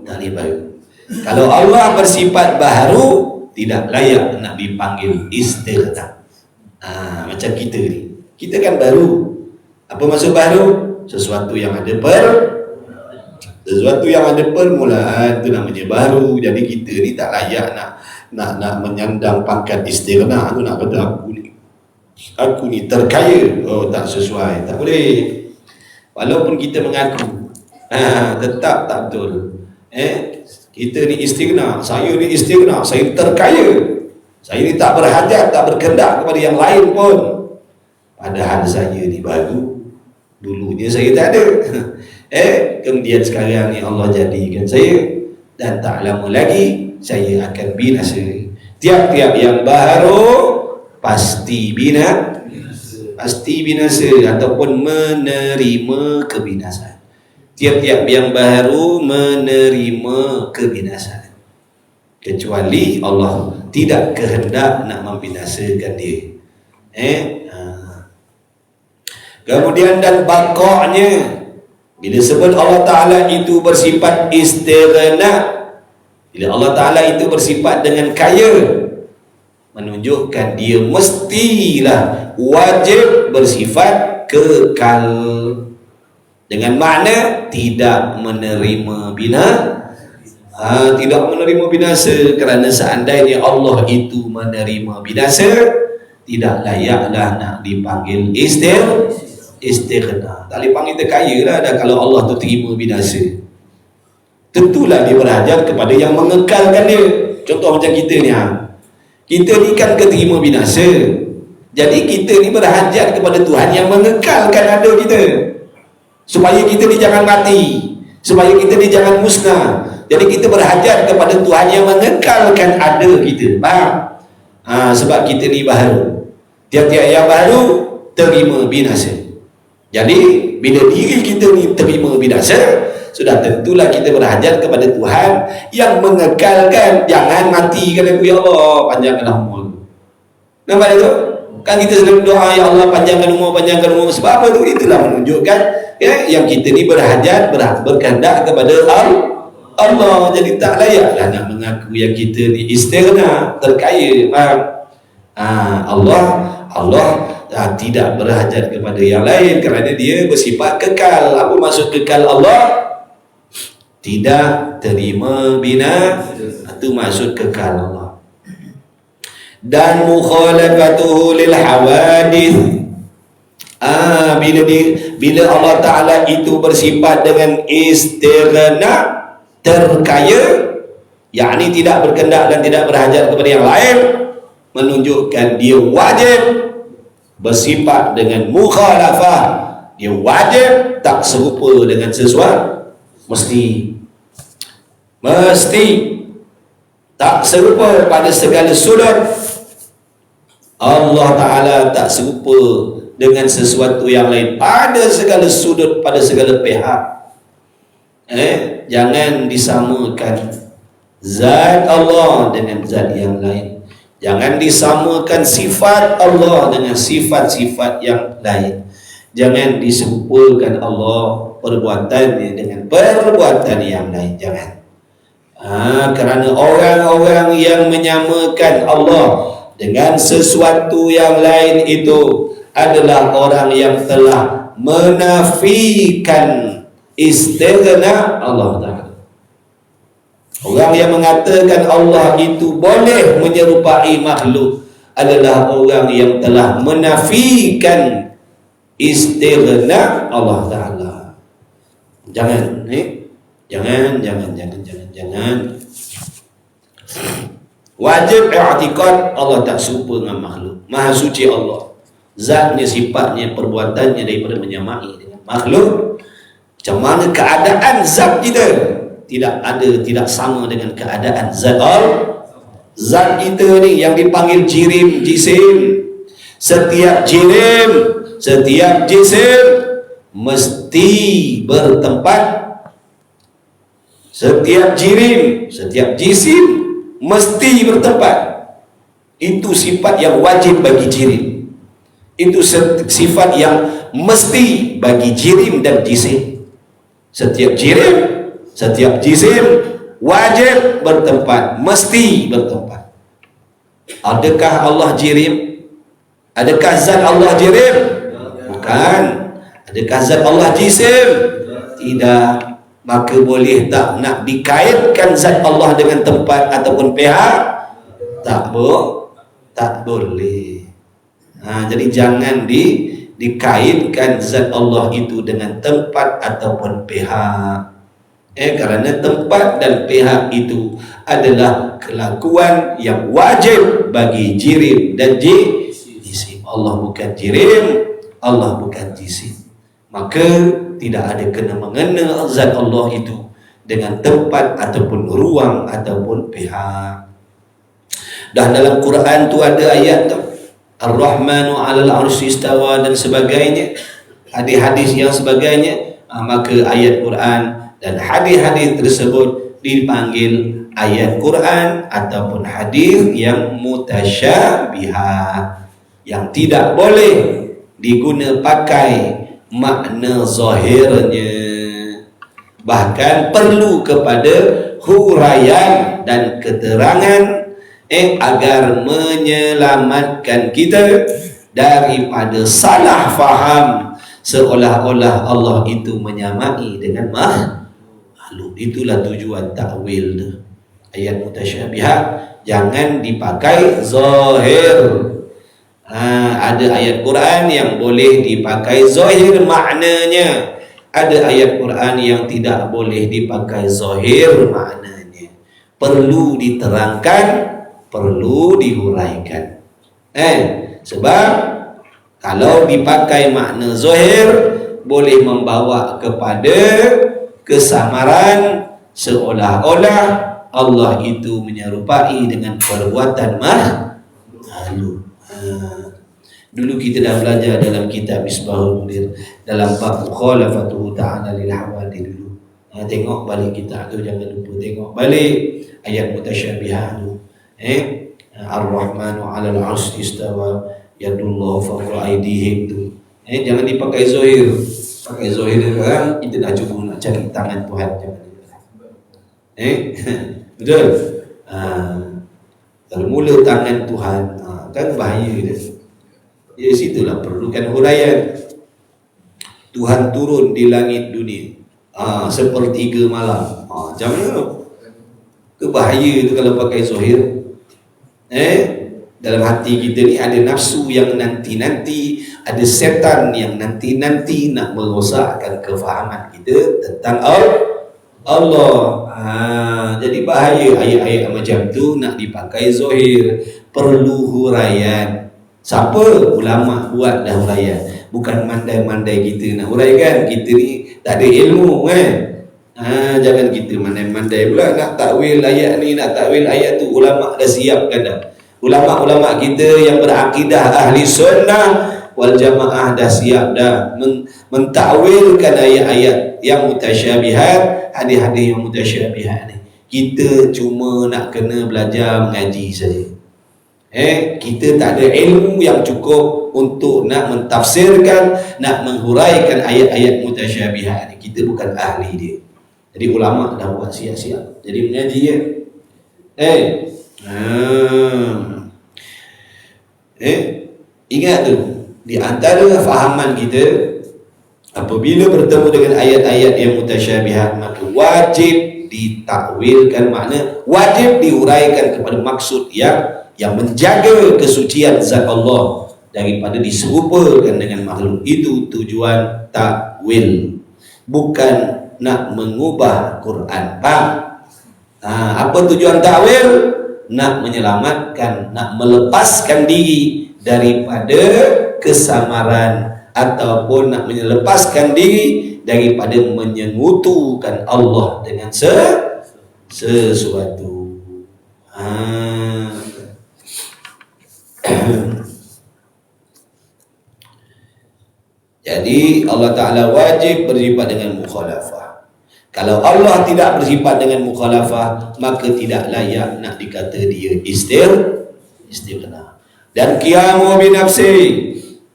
tak boleh baru. Kalau Allah bersifat baharu, tidak layak nak dipanggil istighna. Macam kita ni. Kita kan baru. Apa maksud baru? Sesuatu yang ada permulaan, itu namanya baru. Jadi kita ni tak layak nak menyandang pangkat istighna. Aku nak kata aku ni terkaya. Oh, tak sesuai, tak boleh. Walaupun kita mengaku, tetap tak betul. Kita ni istighna, saya ni istighna, saya terkaya, saya ni tak berhajat, tak berkehendak kepada yang lain pun. Padahal saya ni baru, dulunya saya tak ada. Kemudian sekarang ni Allah jadikan saya, dan tak lama lagi saya akan binasa. Tiap-tiap yang baru pasti binasa ataupun menerima kebinasaan. Tiap-tiap yang baru menerima kebinasaan, kecuali Allah tidak kehendak nak membinasakan dia. Kemudian dan baqa'nya, bila sebut Allah Ta'ala itu bersifat istighna, bila Allah Ta'ala itu bersifat dengan kaya, menunjukkan dia mestilah wajib bersifat kekal, dengan makna tidak menerima binasa. Kerana seandainya Allah itu menerima binasa, tidak layaklah nak dipanggil istighna. Tak boleh panggil terkaya lah dah kalau Allah tu terima binasa. Tentulah dia berhajat kepada yang mengekalkan dia. Contoh macam kita ni, kita ni kan keterima binasa, jadi kita ni berhajat kepada Tuhan yang mengekalkan ada kita, supaya kita ni jangan mati, supaya kita ni jangan musnah. Jadi kita berhajat kepada Tuhan yang mengekalkan ada kita. Faham? Sebab kita ni baru, tiap-tiap yang baru terima binasa. Jadi bila diri kita ni terima binasa, sudah tentulah kita berhajat kepada Tuhan yang mengekalkan. Jangan matikan aku ya Allah, panjangkanlah umur. Nampak itu? Kan kita selalu doa, ya Allah panjangkan umur. Sebab apa tu? Itulah menunjukkan yang kita ni berhajat, berkehendak kepada Allah. Jadi tak layaklah nak mengaku yang kita ni istighna, terkaya. Allah tidak berhajat kepada yang lain kerana dia bersifat kekal. Apa maksud kekal Allah? Tidak terima itu maksud kekal Allah. Dan mukhalafatuhu lil hawadith, bila Allah Ta'ala itu bersifat dengan istighna, terkaya, yakni tidak berkehendak dan tidak berhajat kepada yang lain, menunjukkan dia wajib bersifat dengan mukhalafah. Dia wajib tak serupa dengan sesuatu. Mesti tak serupa pada segala sudut. Allah Ta'ala tak serupa dengan sesuatu yang lain pada segala sudut, pada segala pihak. Jangan disamakan zat Allah dengan zat yang lain. Jangan disamakan sifat Allah dengan sifat-sifat yang lain. Jangan diserupakan Allah perbuatannya dengan perbuatan yang lain. Jangan. Kerana orang-orang yang menyamakan Allah dengan sesuatu yang lain itu adalah orang yang telah menafikan istighna Allah Ta'ala. Orang yang mengatakan Allah itu boleh menyerupai makhluk adalah orang yang telah menafikan istighna Allah Ta'ala. Jangan, jangan. Wajib i'tikad Allah tak serupa dengan makhluk. Maha suci Allah, zatnya, sifatnya, perbuatannya daripada menyamai dengan makhluk. Macam mana keadaan zat kita tidak sama dengan keadaan zat Allah. Zat kita ni yang dipanggil jisim, setiap jisim mesti bertempat setiap jirim, setiap jisim mesti bertempat. Itu sifat yang wajib bagi jirim. Itu sifat yang mesti bagi jirim dan jisim. Setiap jirim, setiap jisim wajib bertempat, mesti bertempat. Adakah Allah jirim? Adakah zat Allah jirim? Bukan. Adakah zat Allah jisim? Tidak. Maka boleh tak nak dikaitkan zat Allah dengan tempat ataupun pihak? Tak boleh. Jadi jangan dikaitkan zat Allah itu dengan tempat ataupun pihak. Kerana tempat dan pihak itu adalah kelakuan yang wajib bagi jirim dan jisim. Allah bukan jirim, Allah bukan jisim. Maka tidak ada kena-mengena zat Allah itu dengan tempat ataupun ruang ataupun pihak. Dah dalam Quran tu ada ayat tu, Ar-Rahmanu 'alal 'arsy istawa dan sebagainya, hadis-hadis yang sebagainya. Maka ayat Quran dan hadis-hadis tersebut dipanggil ayat Quran ataupun hadis yang mutasyabihah, yang tidak boleh diguna pakai makna zahirnya, bahkan perlu kepada huraian dan keterangan agar menyelamatkan kita daripada salah faham seolah-olah Allah itu menyamai dengan makhluk. Itulah tujuan takwil tu. Ayat mutasyabihah jangan dipakai zahir. Ada ayat Quran yang boleh dipakai zahir maknanya, ada ayat Quran yang tidak boleh dipakai zahir maknanya. Perlu diterangkan, perlu dihuraikan. Sebab kalau dipakai makna zahir boleh membawa kepada kesamaran seolah-olah Allah itu menyerupai dengan perbuatan makhluk. Dulu kita dah belajar dalam kitab Misbahul Munir dalam bab mukhalafatuhu ta'ala lil hawadith dulu. Tengok balik kitab tu, jangan lupa tengok balik ayat mutasyabihah tu. Ar-Rahmanu 'alal 'arsy istawa yadullahu fawqa aydihim tu. Jangan dipakai zahir. Pakai zahir sekarang kita dah cuba nak cari tangan Tuhan, jangan. Betul? Kalau mula tangan Tuhan, kan bahaya dia. Di situlah perlukan huraian. Tuhan turun di langit dunia sepertiga malam. Jangan. Kebahaya tu kalau pakai zahir. Dalam hati kita ni ada nafsu yang nanti-nanti, ada setan yang nanti-nanti nak merosakkan kefahaman kita tentang Allah. Jadi bahaya ayat-ayat macam tu nak dipakai zahir. Perlu huraian. Siapa? Ulama buat dah huraian. Bukan mandai-mandai kita nak huraikan. Kita ni tak ada ilmu kan. Jangan kita mandai-mandai pula nak takwil ayat ni, nak takwil ayat tu. Ulama dah siapkan dah. Ulama-ulama kita yang berakidah ahli sunnah wal jamaah dah siap dah mentakwilkan ayat-ayat yang mutasyabihat, hadis-hadis yang mutasyabihat ni. Kita cuma nak kena belajar mengaji saja. Kita tak ada ilmu yang cukup untuk nak mentafsirkan, nak menghuraikan ayat-ayat mutasyabihat ni. Kita bukan ahli dia. Jadi ulama dah buat siap-siap. Jadi mengaji ya. Ingat tu, di antara fahaman kita apabila bertemu dengan ayat-ayat yang mutasyabihat, maka wajib ditakwilkan makna, wajib diuraikan kepada maksud yang menjaga kesucian zat Allah daripada diserupakan dengan makhluk. Itu tujuan takwil, bukan nak mengubah Quran. Apa tujuan takwil? Nak menyelamatkan, nak melepaskan diri daripada kesamaran, ataupun nak melepaskan diri daripada menyengutukan Allah dengan sesuatu. Jadi Allah Ta'ala wajib bersifat dengan mukhalafah. Kalau Allah tidak bersifat dengan mukhalafah, maka tidak layak nak dikata dia istighna. Dan qiyamu bi nafsi,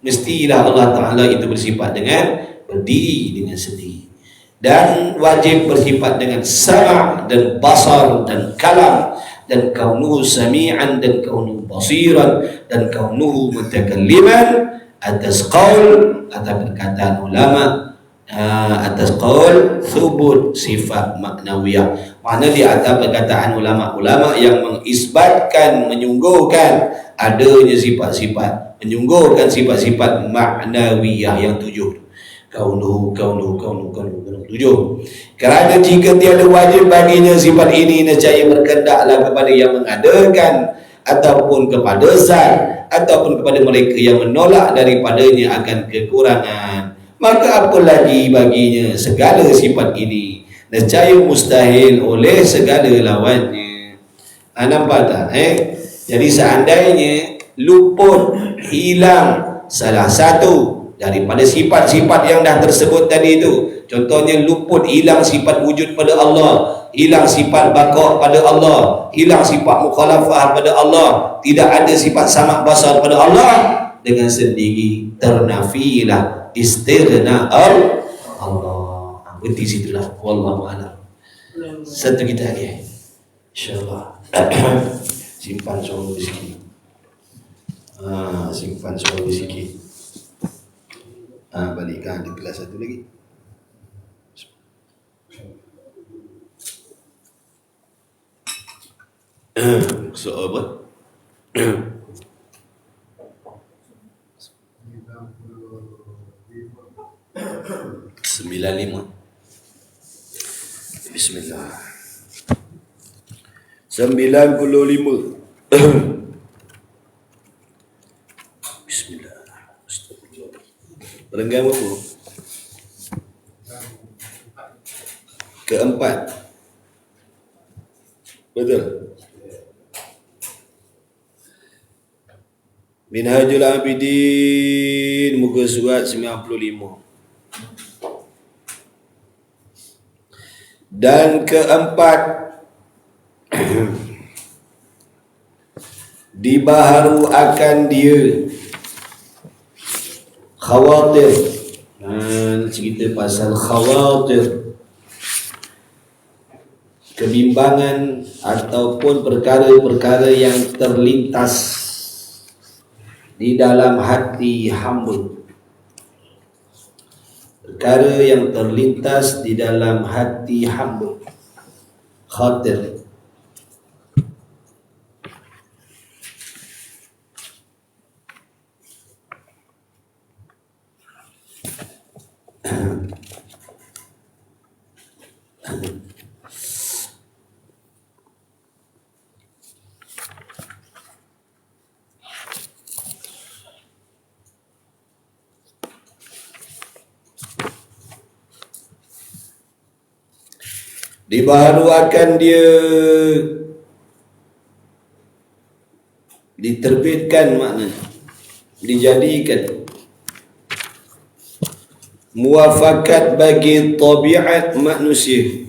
mestilah Allah Ta'ala itu bersifat dengan berdiri dengan sendiri, dan wajib bersifat dengan sama' dan basar dan kalam, dan kaunuhu sami'an dan kaunuhu basiran dan kaunuhu mutakalliman, atas qaul, atas perkataan ulama, atas qaul thubut sifat maknawiyah. Makna di atas perkataan ulama-ulama yang mengisbatkan, menyungguhkan adanya sifat-sifat, menyungguhkan sifat-sifat maknawiyah yang 7. Kaunuhu 7. Kerana jika tiada wajib baginya sifat ini, nescaya berkendaklah kepada yang mengadakan, ataupun kepada zat, ataupun kepada mereka yang menolak daripadanya akan kekurangan. Maka apa lagi baginya segala sifat ini, nescaya mustahil oleh segala lawannya. Nampak tak? Jadi seandainya luput, hilang salah satu daripada sifat-sifat yang dah tersebut tadi itu, contohnya luput, hilang sifat wujud pada Allah, hilang sifat baqa' pada Allah, hilang sifat mukhalafah pada Allah, tidak ada sifat sama' basar pada Allah, dengan sendiri ternafilah istighna Allah. Berhenti situlah. Wallahu a'lam. Satu kita lagi, InsyaAllah. Simpan suara sikit. Simpan suara sikit. Balikkan di kelas satu lagi. Soal apa? 95. Bismillah. 95. Bismillah. Renggang apa? Keempat. Betul. Minhajul Abidin, muka surat 95. Dan keempat, dibaharu akan dia khawatir. Cerita pasal khawatir, kebimbangan ataupun perkara-perkara yang terlintas di dalam hati hamba. Perkara yang terlintas di dalam hati hamba, khatir. Dibaharuakan dia, diterbitkan, maknanya dijadikan muafakat bagi tabiat manusia.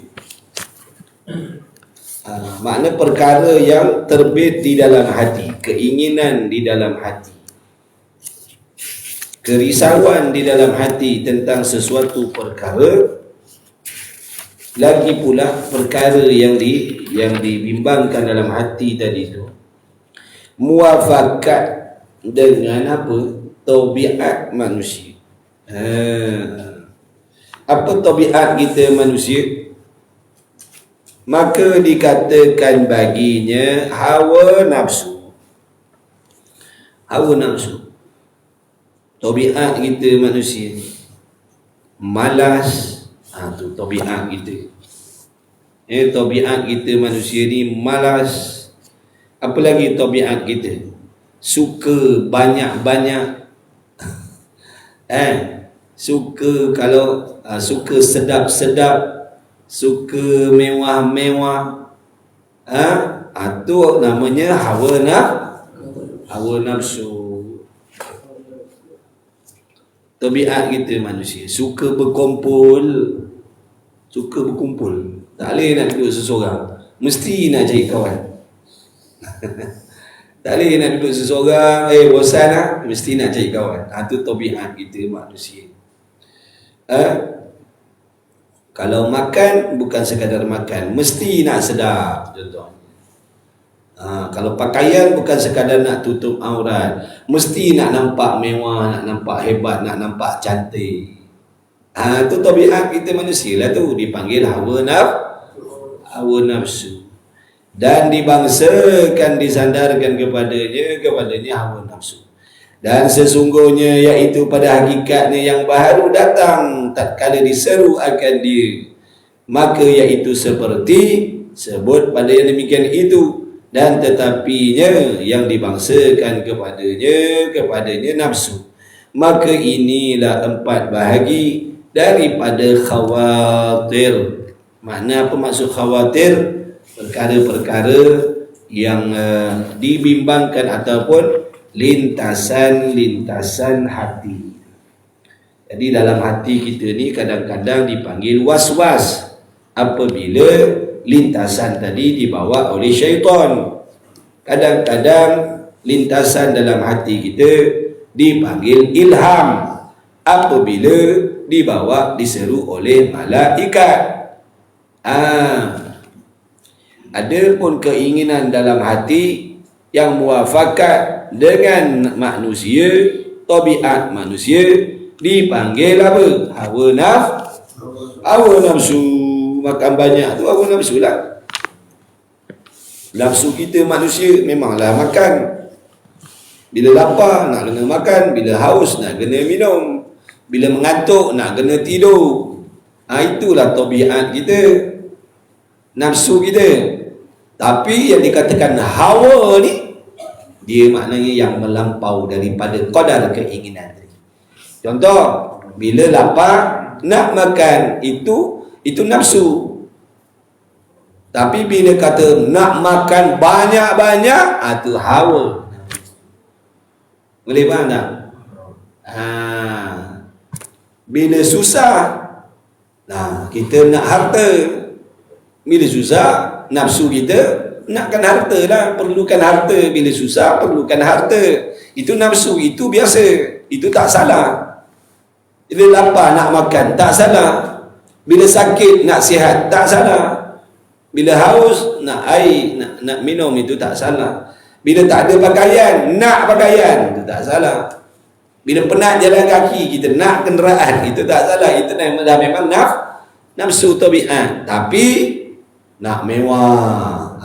Makna perkara yang terbit di dalam hati, keinginan di dalam hati, kerisauan di dalam hati tentang sesuatu perkara, lagi pula perkara yang dibimbangkan dalam hati tadi itu muafakat dengan apa? Tabiat manusia. Apa tabiat kita manusia? Maka dikatakan baginya hawa nafsu. Hawa nafsu, tabiat kita manusia, malas. Tu tabiat kita. Tabiat kita manusia ni malas. Apa lagi tabiat kita? Suka banyak-banyak. Suka kalau suka sedap-sedap, suka mewah-mewah. Tu namanya hawa nafsu. Tabiat kita manusia suka berkumpul, Suka berkumpul. Tak boleh nak duduk seseorang. Mesti nak cari kawan. Tak boleh nak duduk seseorang, bosan lah, mesti nak cari kawan. Itu tabiat kita manusia. Kalau makan, bukan sekadar makan, mesti nak sedap. Contoh. Kalau pakaian bukan sekadar nak tutup aurat, mesti nak nampak mewah, nak nampak hebat, nak nampak cantik. Itu tabiat kita manusia lah tu, dipanggil hawa nafsu. Dan dibangsakan, disandarkan kepadanya hawa nafsu. Dan sesungguhnya iaitu pada hakikatnya yang baru datang tatkala diseru akan dia, maka iaitu seperti sebut pada yang demikian itu. Dan tetapinya yang dibangsakan kepadanya nafsu. Maka inilah 4 bahagi daripada khawatir. Makna apa maksud khawatir? Perkara-perkara yang dibimbangkan ataupun lintasan hati. Jadi dalam hati kita ni kadang-kadang dipanggil was-was apabila lintasan tadi dibawa oleh syaitan. Kadang-kadang lintasan dalam hati kita dipanggil ilham apabila diseru oleh malaikat. Ada pun keinginan dalam hati yang muafakat dengan manusia, tabiat manusia, dipanggil apa? Hawa nafsu. Makan banyak tu hawa nafsu lah. Nafsu kita manusia memanglah makan. Bila lapar nak kena makan, bila haus nak kena minum, bila mengantuk nak kena tidur. Itulah tabiat kita, nafsu kita. Tapi yang dikatakan hawa ni, dia maknanya yang melampau daripada qadar keinginan tadi. Contoh, bila lapar nak makan, itu nafsu. Tapi bila kata nak makan banyak-banyak, itu hawa. Boleh faham tak? Bila susah, kita nak harta. Bila susah, nafsu kita nakkan harta lah, perlukan harta. Bila susah, perlukan harta. Itu nafsu, itu biasa, itu tak salah. Bila lapar nak makan, tak salah. Bila sakit nak sihat, tak salah. Bila haus nak air, nak minum, itu tak salah. Bila tak ada pakaian, nak pakaian, itu tak salah. Bila penat jalan kaki, kita nak kenderaan, itu tak salah. Itu dah memang nafsu tabiat. Tapi nak mewah.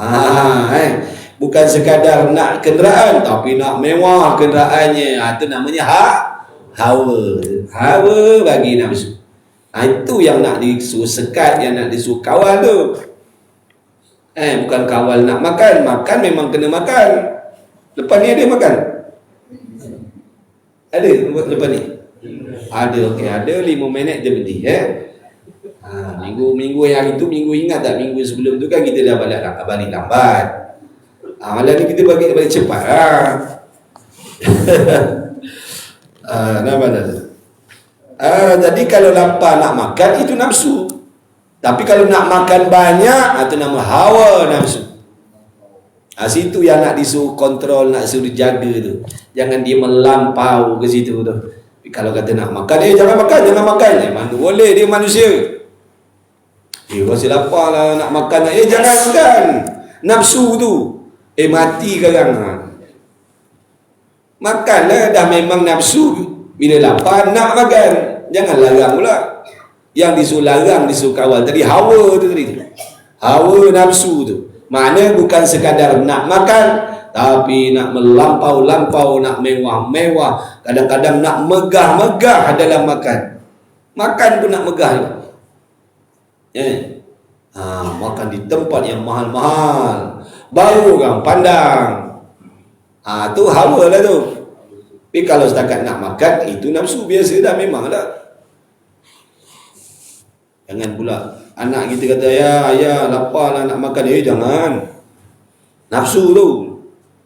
Bukan sekadar nak kenderaan, tapi nak mewah kenderaannya. Itu namanya hawa bagi nafsu. Itu yang nak disuruh sekat, yang nak disuruh kawal tu. Bukan kawal nak makan. Makan memang kena makan. Lepas ni ada makan? Ada lepas ni? Ada, okey. Ada 5 minit je berhenti. Minggu yang itu, minggu ingat tak? Minggu sebelum tu kan kita dah balik lambat. Malam ni kita balik cepat lah. Nampak tak? Jadi kalau lapar nak makan, itu nafsu. Tapi kalau nak makan banyak, itu nama hawa nafsu. Situ yang nak disuruh kontrol, nak disuruh jaga tu. Jangan dia melampau ke situ tu. Tapi kalau kata nak makan, jangan makan. Mana boleh, dia manusia. Rasa lapar lah nak makan. Jangan makan. Nafsu tu. Mati sekarang. Makanlah, dah memang nafsu. Bila lapar nak makan. Jangan larang pula. Yang disuruh larang, disuruh kawal tadi hawa tu tadi. Hawa nafsu tu. Mana bukan sekadar nak makan, tapi nak melampau-lampau, nak mewah-mewah. Kadang-kadang nak megah-megah dalam makan. Makan pun nak megah juga. Makan di tempat yang mahal-mahal, baru orang pandang. Tu hawa lah tu. Tapi kalau setakat nak makan, itu nafsu biasa dah, memang dah. Jangan pula anak kita kata, ayah lapar lah nak makan. Jangan. Nafsu tu.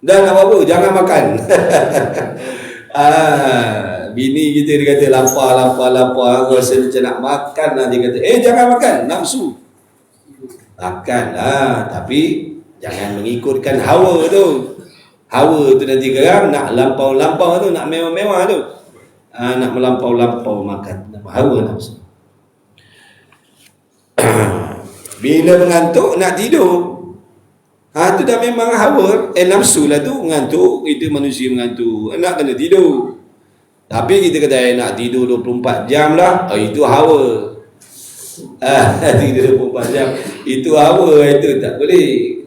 Dan apa-apa, jangan makan. Bini kita dia kata lapar, rasa macam nak makan lah, dia kata jangan makan, nafsu. Makan lah, tapi jangan mengikutkan hawa tu. Hawa tu nanti geram, nak lampau-lampau tu, nak mewah-mewah tu, nak melampau-lampau makan, hawa nafsu. Bila mengantuk nak tidur, tu dah memang hawa, nafsu lah tu, mengantuk. Kita manusia mengantuk, nak kena tidur. Tapi kita kata nak tidur 24 jam lah, itu hawa. Tidur 24 jam itu hawa, itu tak boleh.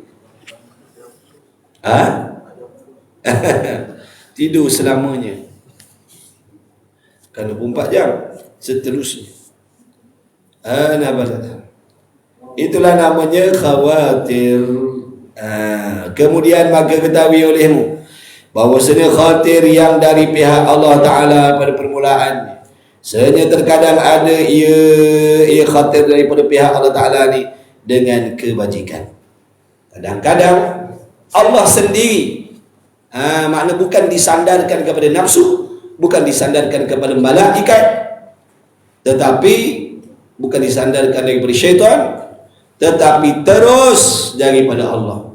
Tidur selamanya kan 24 jam seterusnya. Itulah namanya khawatir. Kemudian maka ketahui olehmu bahawasanya khawatir yang dari pihak Allah Ta'ala pada permulaannya, sebenarnya terkadang ada ia khawatir daripada pihak Allah Ta'ala ni dengan kebajikan. Kadang-kadang Allah sendiri, makna bukan disandarkan kepada nafsu, bukan disandarkan kepada malaikat, tetapi bukan disandarkan daripada syaitan, tetapi terus daripada Allah,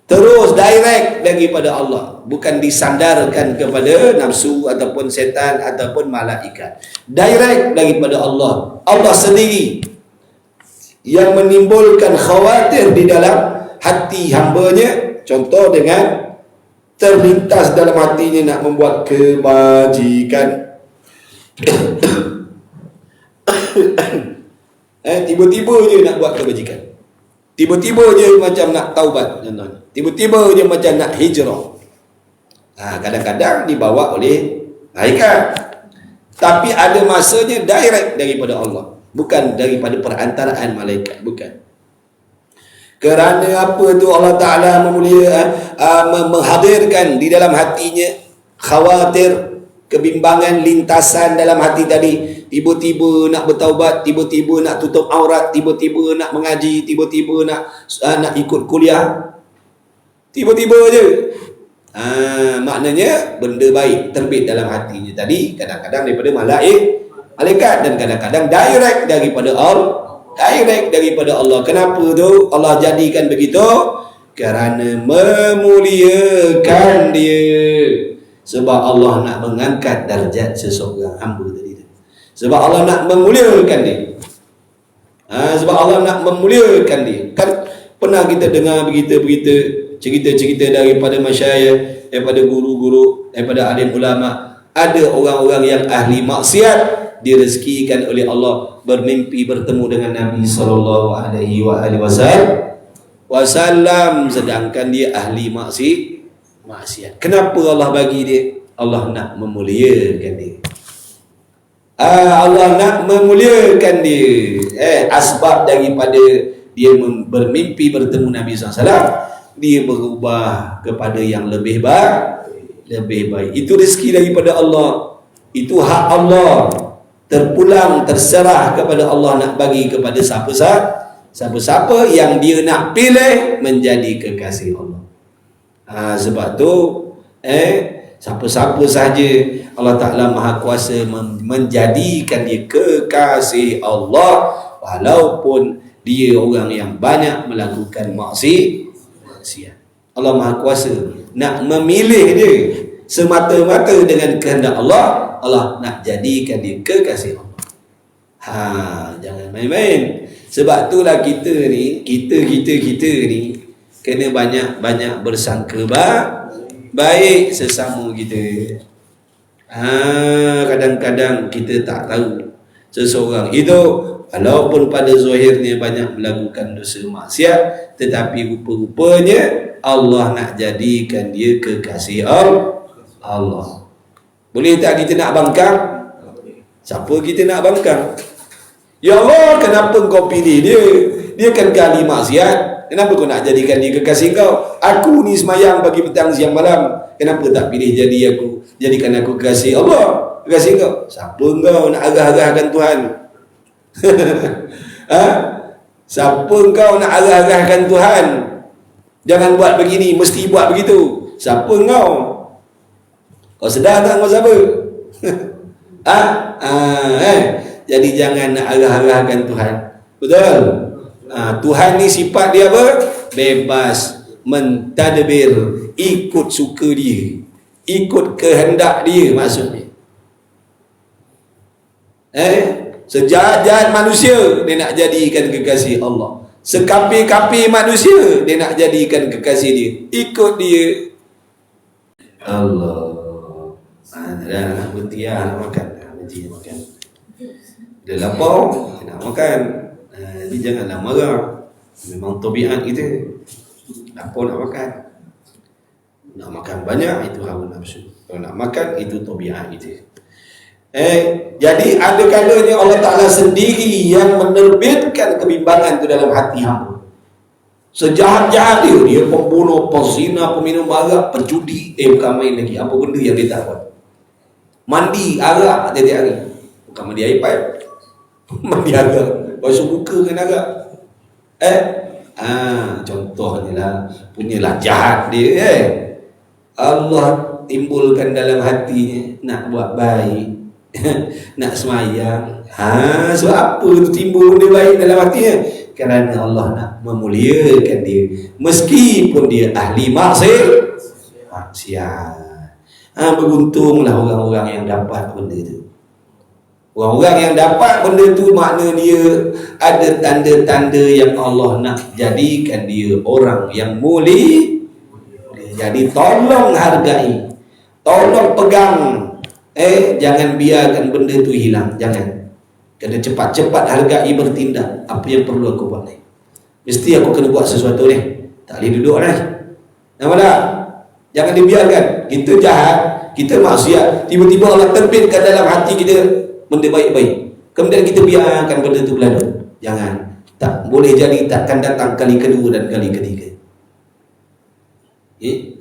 terus direct daripada Allah, bukan disandarkan kepada nafsu ataupun setan ataupun malaikat, direct daripada Allah. Allah sendiri yang menimbulkan khawatir di dalam hati hambanya. Contoh dengan terlintas dalam hatinya nak membuat kebajikan. Tiba-tiba je nak buat kebajikan, tiba-tiba je macam nak taubat contohnya, tiba-tiba je macam nak hijrah. Kadang-kadang dibawa oleh malaikat, tapi ada masanya direct daripada Allah, bukan daripada perantaraan malaikat, bukan. Kerana apa tu Allah Ta'ala menghadirkan di dalam hatinya khawatir, kebimbangan, lintasan dalam hati tadi. Tiba-tiba nak bertaubat, tiba-tiba nak tutup aurat, tiba-tiba nak mengaji, tiba-tiba nak ikut kuliah, tiba-tiba je. Maknanya benda baik terbit dalam hatinya tadi, kadang-kadang daripada malaikat, dan kadang-kadang direct daripada Allah. Kenapa tu Allah jadikan begitu? Kerana memuliakan dia. Sebab Allah nak mengangkat darjat seseorang hamba tadi. Sebab Allah nak memuliakan dia. Sebab Allah nak memuliakan dia. Kan pernah kita dengar berita-berita, cerita-cerita daripada masyayikh, daripada guru-guru, daripada alim ulama. Ada orang-orang yang ahli maksiat direzekikan oleh Allah bermimpi bertemu dengan Nabi sallallahu alaihi wasallam, sedangkan dia ahli maksiat. Kenapa Allah bagi dia? Allah nak memuliakan dia. Allah nak memuliakan dia. Asbab daripada dia bermimpi bertemu Nabi SAW, dia berubah kepada yang lebih baik. Itu rezeki daripada Allah, itu hak Allah, terpulang terserah kepada Allah nak bagi kepada siapa-siapa yang dia nak pilih menjadi kekasih Allah. Sebab tu siapa-siapa sahaja Allah Ta'ala Maha Kuasa menjadikan dia kekasih Allah, walaupun dia orang yang banyak melakukan maksiat. Allah Maha Kuasa nak memilih dia semata-mata dengan kehendak Allah. Allah nak jadikan dia kekasih Allah. Jangan main-main. Sebab itulah kita ni kena banyak bersangka baik sesama kita. Kadang-kadang kita tak tahu seseorang itu walaupun pada zahirnya banyak melakukan dosa maksiat, tetapi rupa-rupanya Allah nak jadikan dia kekasih Allah. Boleh tak kita nak bangkang? Siapa kita nak bangkang? Ya Allah, kenapa kau pilih dia? Dia kan ahli maksiat. Kenapa kau nak jadikan dia kekasih kau? Aku ni semayang pagi, petang, siang, malam. Kenapa tak pilih jadikan aku kekasih Allah, kekasih kau? Siapa kau nak arah-arahkan Tuhan? Siapa kau nak arah-arahkan Tuhan? Jangan buat begini, mesti buat begitu. Siapa kau? Kau sedar tak kau siapa? Jadi jangan nak arah-arahkan Tuhan. Betul? Tuhan ni sifat dia apa? Bebas, mentadbir, ikut suka dia, ikut kehendak dia maksudnya. Sejahat-jahat manusia dia nak jadikan kekasih Allah. Sekapi-kapi manusia dia nak jadikan kekasih dia. Ikut dia. Allah. Dah nak berhenti lah, nak makan. Berhenti makan. Dia lapar, nak makan. Jadi janganlah marah. Memang tabiat kita. Lapar nak makan. Nak makan banyak, itu hawa nafsu. Kalau nak makan, itu tabiat kita. Jadi ada kalanya Allah Ta'ala sendiri yang menerbitkan kebimbangan itu dalam hati hamba. Sejahat-jahat dia pembunuh, pezina, peminum arak, penjudi, bukan main lagi. Apa benda yang dia tak buat? Mandi arak tiap-tiap hari. Bukan mandi air pipe, mandi arak, basuh muka dengan arak. Contohnya lah, punyalah jahat dia. Allah timbulkan dalam hatinya nak buat baik, nak semayang. Sebab apa tu timbul benda baik dalam hatinya? Kerana Allah nak memuliakan dia, meskipun dia ahli maksiat. Beruntunglah orang-orang yang dapat benda tu. Orang-orang yang dapat benda tu makna dia ada tanda-tanda yang Allah nak jadikan dia orang yang mulia. Jadi tolong hargai, tolong pegang. Jangan biarkan benda tu hilang. Jangan. Kena cepat-cepat hargai, bertindak. Apa yang perlu aku buat ni? Mesti aku kena buat sesuatu ni. Tak boleh duduk ni. Nampak tak? Jangan dibiarkan. Kita jahat, kita maksiat, tiba-tiba Allah terbitkan dalam hati kita benda baik-baik. Kemudian kita biarkan benda tu berlalu. Jangan. Tak boleh jadi, takkan datang kali kedua dan kali ketiga.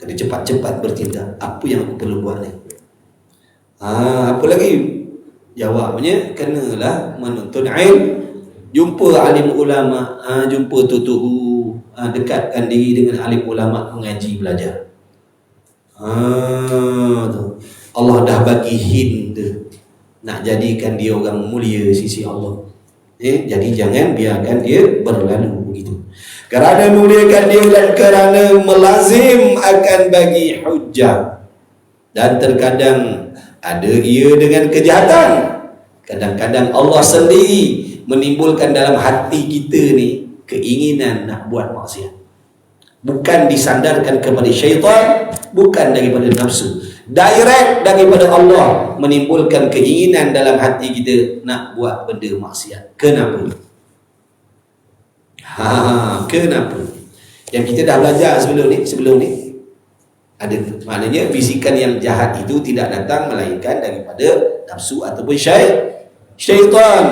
Kena cepat-cepat bertindak. Apa yang aku perlu buat ni? Apa lagi? Jawabnya, kenalah menuntut ilmu, jumpa alim ulama, jumpa tutuhu, dekatkan diri dengan alim ulama, mengaji, belajar. Allah dah bagi hint nak jadikan dia orang mulia sisi Allah. Jadi jangan biarkan dia berlalu begitu. Kerana muliakan dia dan kerana melazim akan bagi hujjah. Dan terkadang ada ia dengan kejahatan. Kadang-kadang Allah sendiri menimbulkan dalam hati kita ni keinginan nak buat maksiat. Bukan disandarkan kepada syaitan, bukan daripada nafsu. Direct daripada Allah menimbulkan keinginan dalam hati kita nak buat benda maksiat. Kenapa? Kenapa? Yang kita dah belajar sebelum ni ada, maknanya bisikan yang jahat itu tidak datang melainkan daripada nafsu ataupun syaitan.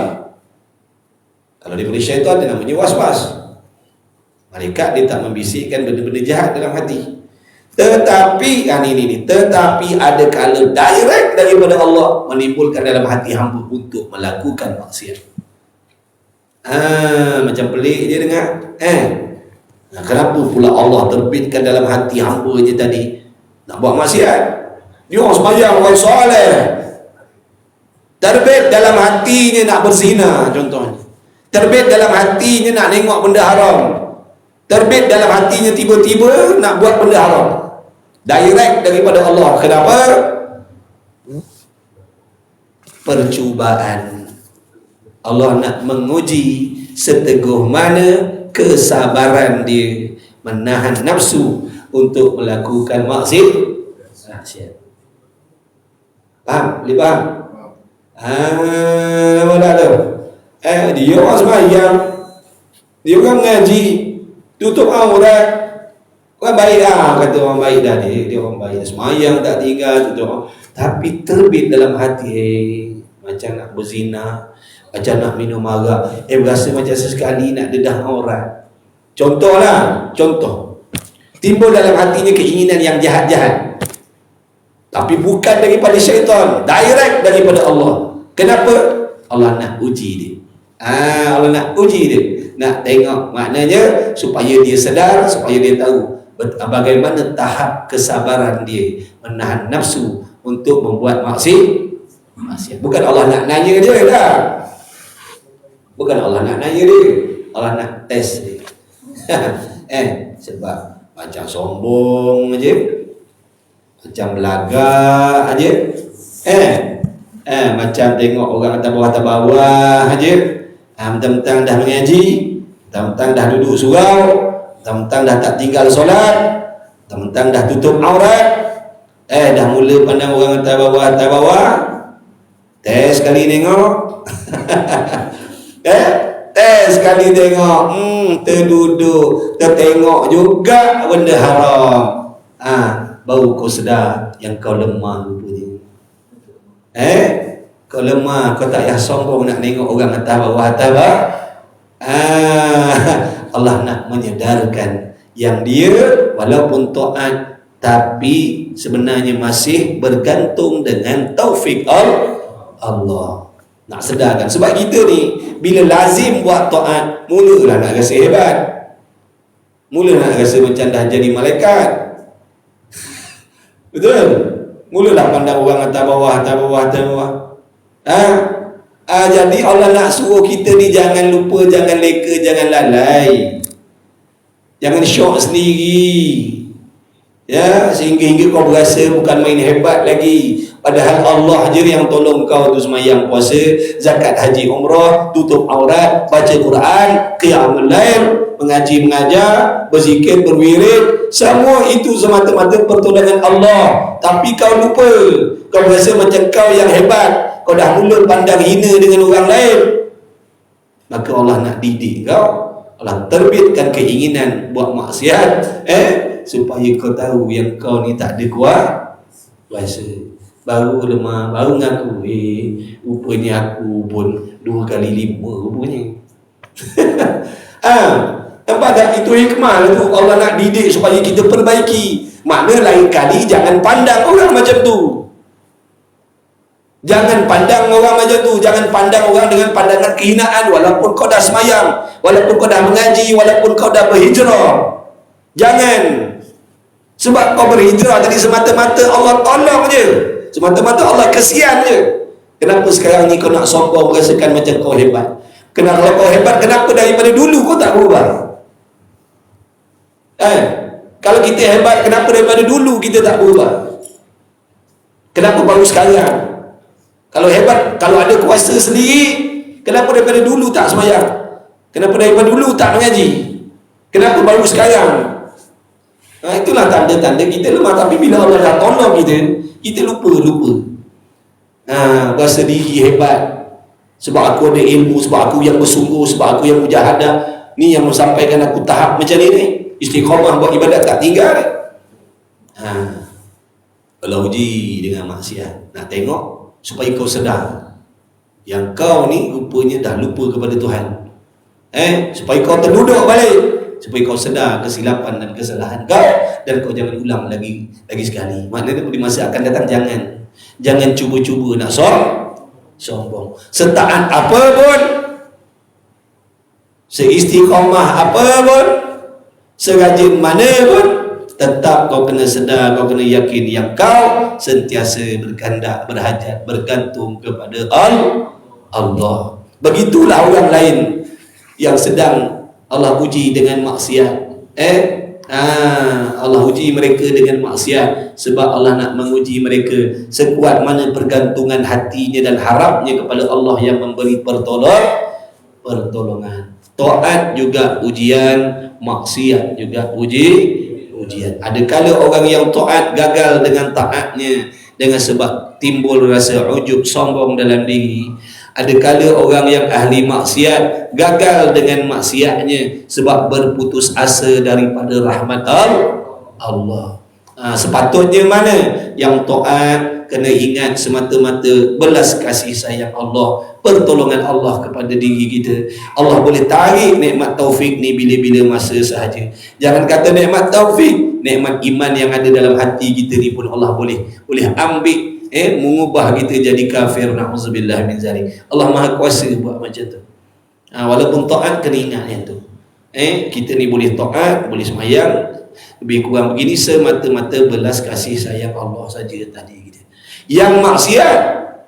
Kalau daripada syaitan dia namanya was-was. Malaikat dia tak membisikkan benda-benda jahat dalam hati. Tetapi tetapi ada kala direct daripada Allah menimbulkan dalam hati hamba untuk melakukan maksiat. Macam pelik je dengar. Kenapa pula Allah terbitkan dalam hati hamba je tadi nak buat maksiat? Dia orang sembahyang, orang soleh, terbit dalam hatinya nak berzina contohnya. Terbit dalam hatinya nak tengok benda haram. Terbit dalam hatinya tiba-tiba nak buat benda haram. Direct daripada Allah. Kenapa? Percubaan. Allah nak menguji seteguh mana kesabaran dia menahan nafsu untuk melakukan maksiat. Faham? Boleh faham? Nama tak tu? Dia orang sembahyang, dia orang mengaji, tutup aurat. Orang baik kata orang baik dah dia orang baik. Sembahyang tak tinggal, tutup. Tapi terbit dalam hati, macam nak berzina, macam nak minum arak, berasa macam sesekali nak dedah aurat. Contoh. Timbul dalam hatinya keinginan yang jahat-jahat. Tapi bukan daripada syaitan, direct daripada Allah. Kenapa? Allah nak uji dia. Allah nak uji dia. Nak tengok maknanya supaya dia sedar, supaya dia tahu bagaimana tahap kesabaran dia menahan nafsu untuk membuat maksiat. Bukan Allah nak nanya dia dah. Bukan Allah nak nanya dia, Allah nak test dia. Sebab macam sombong aja, macam belagak aja, macam tengok orang atas bawah aja, mentang-mentang dah mengaji, mentang-mentang dah duduk surau, mentang-mentang dah tak tinggal solat, mentang-mentang dah tutup aurat, dah mula pandang orang atas bawah, test sekali tengok. Tes sekali tengok, terduduk, tertengok juga benda haram. Baru kau sedar yang kau lemah rupanya. Kau lemah, kau tak payah sombong nak tengok orang atas bawah. Allah nak menyedarkan yang dia walaupun taat tapi sebenarnya masih bergantung dengan taufik Allah. Nak sedarkan. Sebab kita ni bila lazim buat taat, mulalah nak rasa hebat, mula nak rasa macam dah jadi malaikat. Betul? Mulalah pandang orang atas bawah. Jadi Allah nak suruh kita ni jangan lupa, jangan leka, jangan lalai, jangan syok sendiri, ya, sehingga kau berasa bukan main hebat lagi. Padahal Allah je yang tolong kau tu sembahyang, puasa, zakat, haji, umrah, tutup aurat, baca Quran, qiyamul lail, mengaji, mengajar, berzikir, berwirid, semua itu semata-mata pertolongan Allah. Tapi kau lupa, kau berasa macam kau yang hebat, kau dah mula pandang hina dengan orang lain. Maka Allah nak didik kau, Allah terbitkan keinginan buat maksiat, supaya kau tahu yang kau ni tak ada kuasa. Baru lemah, baru ngaku, rupanya aku pun 2 kali 5 rupanya. Nampak tak? Itu hikmah tu, Allah nak didik supaya kita perbaiki. Makna lain kali jangan pandang orang macam tu. Jangan pandang orang macam tu. Jangan pandang orang dengan pandangan kehinaan. Walaupun kau dah semayang, walaupun kau dah mengaji, walaupun kau dah berhijrah, jangan. Sebab kau berhijrah tadi semata-mata Allah tolong je, semata-mata Allah kesian je. Kenapa sekarang ni kau nak sombong, merasakan macam kau hebat? Kenapa kau hebat? Kenapa daripada dulu kau tak berubah? Kalau kita hebat, kenapa daripada dulu kita tak berubah? Kenapa baru sekarang? Kalau hebat, kalau ada kuasa sendiri, kenapa daripada dulu tak sembahyang? Kenapa daripada dulu tak mengaji? Kenapa baru sekarang? Itulah tanda-tanda kita lemah. Tapi bila Allah dah tolong kita, kita lupa. Rasa diri hebat, sebab aku ada ilmu, sebab aku yang bersungguh, sebab aku yang mujahadah. Ni yang mensampaikan aku tahap macam ni, istiqamah buat ibadat tak tinggal. Kalau uji dengan maksiat, nak tengok supaya kau sedar yang kau ni rupanya dah lupa kepada Tuhan. Supaya kau terduduk balik, supaya kau sedar kesilapan dan kesalahan kau, dan kau jangan ulang lagi sekali. Maknanya di masa akan datang jangan cuba-cuba nak sombong. Setaat apa pun, seistiqamah apa pun, serajin mana pun, tetap kau kena sedar, kau kena yakin yang kau sentiasa berkehendak, berhajat, bergantung kepada Allah. Begitulah orang lain yang sedang Allah uji dengan maksiat. Allah uji mereka dengan maksiat sebab Allah nak menguji mereka sekuat mana pergantungan hatinya dan harapnya kepada Allah yang memberi pertolongan. Taat juga ujian, maksiat juga ujian. Adakala orang yang taat gagal dengan taatnya dengan sebab timbul rasa ujub, sombong dalam diri. Adakala orang yang ahli maksiat gagal dengan maksiatnya sebab berputus asa daripada rahmat Allah. Sepatutnya mana yang taat kena ingat semata-mata belas kasih sayang Allah, pertolongan Allah kepada diri kita. Allah boleh tarik nikmat taufik ni bila-bila masa sahaja. Jangan kata nikmat taufik, nikmat iman yang ada dalam hati kita ni pun Allah boleh ambil, mengubah kita jadi kafir. Na'udzubillah min zalik. Allah Maha Kuasa buat macam tu. Walaupun taat kena ingat yang tu. Kita ni boleh taat, boleh sembahyang, lebih kurang begini semata-mata belas kasih sayang Allah saja tadi kita. Yang maksiat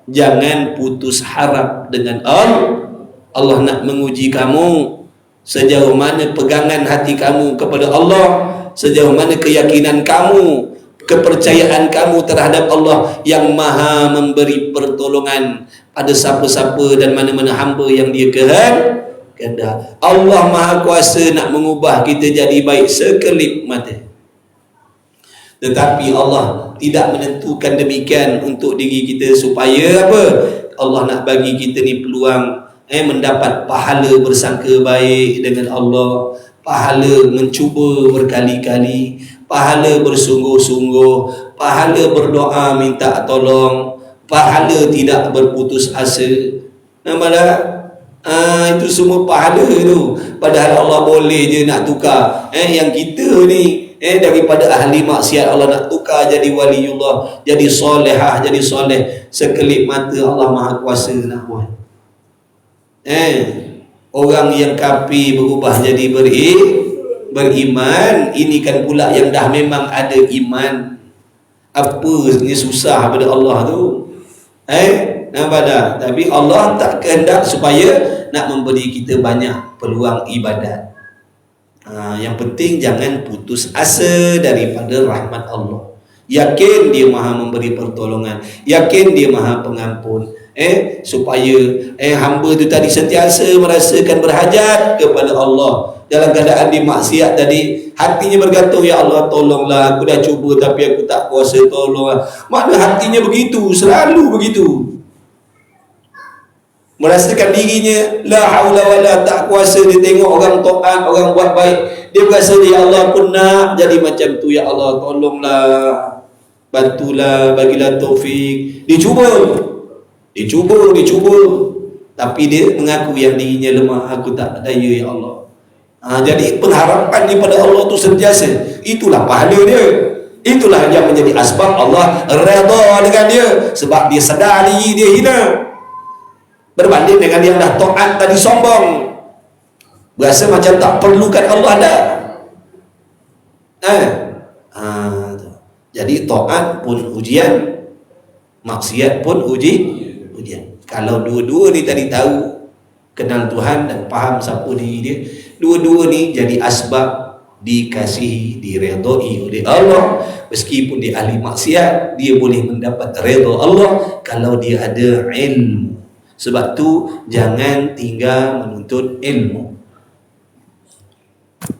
jangan putus harap dengan Allah. Allah nak menguji kamu sejauh mana pegangan hati kamu kepada Allah, sejauh mana keyakinan kamu, kepercayaan kamu terhadap Allah yang maha memberi pertolongan pada siapa-siapa dan mana-mana hamba yang dia kehendak. Allah maha kuasa nak mengubah kita jadi baik sekelip mata. Tetapi Allah tidak menentukan demikian untuk diri kita supaya apa? Allah nak bagi kita ni peluang mendapat pahala bersangka baik dengan Allah, pahala mencuba berkali-kali, pahala bersungguh-sungguh, pahala berdoa minta tolong, pahala tidak berputus asa. Nampak itu semua pahala tu. Padahal Allah boleh je nak tukar yang kita ni daripada ahli maksiat, Allah nak tukar jadi waliullah, jadi solehah, jadi soleh. Sekelip mata Allah maha kuasa nak buat. Orang yang kafir berubah jadi beriman. Ini kan pula yang dah memang ada iman. Apa ni susah pada Allah tu? Nampak tak? Tapi Allah tak kehendak supaya nak memberi kita banyak peluang ibadat. Yang penting jangan putus asa daripada rahmat Allah. Yakin dia maha memberi pertolongan, yakin dia maha pengampun. Supaya hamba tu tadi sentiasa merasakan berhajat kepada Allah. Dalam keadaan dia maksiat tadi, hatinya bergantung, ya Allah tolonglah, aku dah cuba tapi aku tak kuasa tolong. Makna hatinya begitu, selalu begitu. Merasakan dirinya la haula wala, tak kuasa. Dia tengok orang taat, orang buat baik, dia berasa, ya Allah aku nak jadi macam tu, ya Allah tolonglah, bantulah, bagilah taufik. Dia cuba, tapi dia mengaku yang dirinya lemah, aku tak daya ya Allah. Jadi pengharapan daripada Allah tu sentiasa. Itulah pahala dia, itulah yang menjadi asbab Allah redha dengan dia, sebab dia sedar diri dia hina. Berbanding dengan yang dah taat tadi sombong, berasa macam tak perlukan Allah dah. Jadi taat pun ujian, maksiat pun ujian. Kalau dua-dua ni tadi tahu, kenal Tuhan dan faham siapa diri dia, dua-dua ni jadi asbab dikasihi, diredai oleh Allah. Meskipun dia ahli maksiat, dia boleh mendapat redha Allah kalau dia ada ilmu. Sebab tu jangan tinggal menuntut ilmu.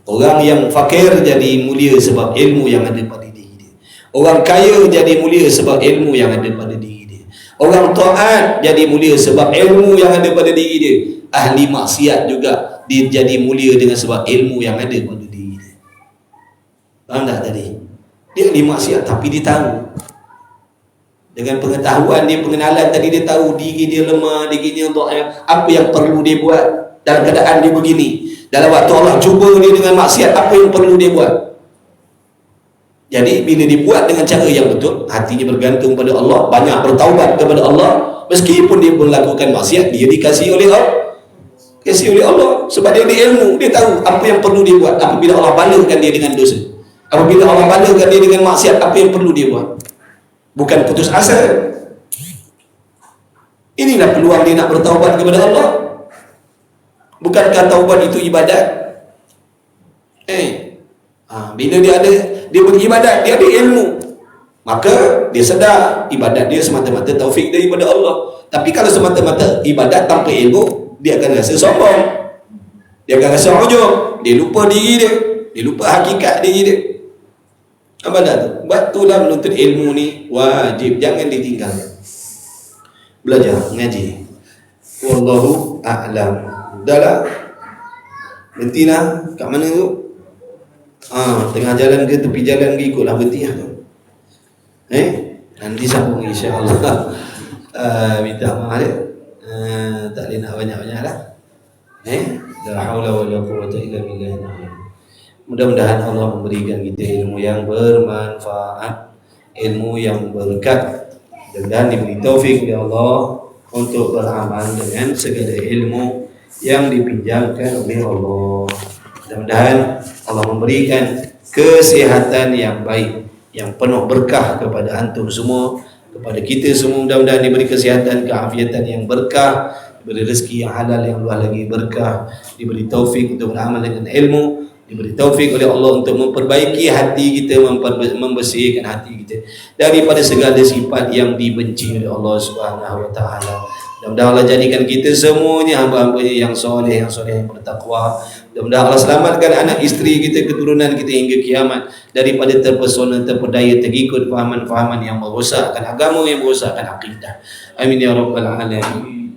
Orang yang fakir jadi mulia sebab ilmu yang ada pada diri dia. Orang kaya jadi mulia sebab ilmu yang ada pada diri dia. Orang taat jadi mulia sebab ilmu yang ada pada diri dia. Ahli maksiat juga dia jadi mulia dengan sebab ilmu yang ada pada diri dia. Faham tak tadi? Dia ahli maksiat tapi dia tahu. Dengan pengetahuan dia, pengenalan tadi, dia tahu diri dia lemah, dirinya apa yang perlu dia buat dalam keadaan dia begini. Dalam waktu Allah cuba dia dengan maksiat, apa yang perlu dia buat. Jadi bila dia buat dengan cara yang betul, hatinya bergantung pada Allah, banyak bertaubat kepada Allah, meskipun dia melakukan maksiat, dia dikasihi oleh Allah. Kasih oleh Allah sebab dia ada ilmu, dia tahu apa yang perlu dia buat. Apabila Allah balakan dia dengan dosa, apabila Allah balakan dia dengan maksiat, apa yang perlu dia buat. Bukan putus asa. Inilah peluang dia nak bertaubat kepada Allah. Bukankah taubat itu ibadat? Bila dia beribadat, dia ada ilmu, maka dia sedar ibadat dia semata-mata taufik daripada Allah. Tapi kalau semata-mata ibadat tanpa ilmu, dia akan rasa sombong, dia akan rasa ujub, dia lupa diri dia lupa hakikat diri dia. Apa dah tu? Sebab itulah menuntut ilmu ni wajib, jangan ditinggalkan. Belajar, ngaji. Wallahu a'lam. Udahlah. Berhentilah. Kat mana tu? Tengah jalan ke tepi jalan ke, ikutlah berhenti lah tu. Nanti sambung insya-Allah. Minta maaf dia. Tak boleh nak banyak-banyak lah. La haula wala quwwata illa billah. Mudah-mudahan Allah memberikan kita ilmu yang bermanfaat, ilmu yang berkat, dan diberi taufik oleh Allah untuk beramal dengan segala ilmu yang dipinjamkan oleh Allah. Mudah-mudahan Allah memberikan kesihatan yang baik, yang penuh berkah kepada antum semua, kepada kita semua. Mudah-mudahan diberi kesihatan, keafiatan yang berkah, diberi rezeki yang halal yang luar lagi berkah, diberi taufik untuk beramal dengan ilmu, diberi taufik oleh Allah untuk memperbaiki hati kita, membersihkan hati kita daripada segala sifat yang dibenci oleh Allah Subhanahu wa taala. Mudah-mudahan Allah jadikan kita semuanya hamba-hambanya yang soleh, yang bertakwa. Mudah-mudahan Allah selamatkan anak isteri kita, keturunan kita hingga kiamat daripada terpesona, terpedaya, terikut fahaman-fahaman yang merosakkan agama, yang merosakkan akidah. Amin ya rabbal alamin.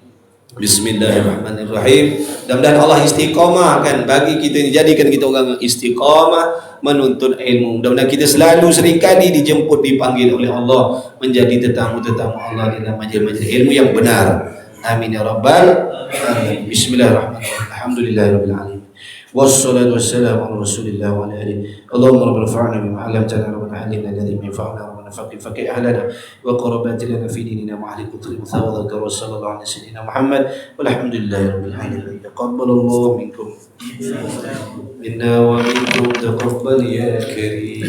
Bismillahirrahmanirrahim. Mudah-mudahan Allah istiqamahkan bagi kita, jadikan kita orang istiqamah menuntut ilmu. Mudah-mudahan kita selalu seringkali dijemput, dipanggil oleh Allah menjadi tetamu-tetamu Allah dalam majlis-majlis ilmu yang benar. Amin ya rabbal alamin. Bismillahirrahmanirrahim. Alhamdulillahirabbil alamin. Wassalatu wassalamu ala Rasulillah wa ala alihi. Allahumma rabbana fa'alna bima 'allamtana wa alimna alladhi yanfa'una wa faqih ahlana wa qarabatina fi dinina wa ahli qutri thawada wa sallallahu ala sayyidina Muhammad walhamdulillahirabbil alamin. Taqabbalallahu minkum minna wa minkum taqabbal ya karim.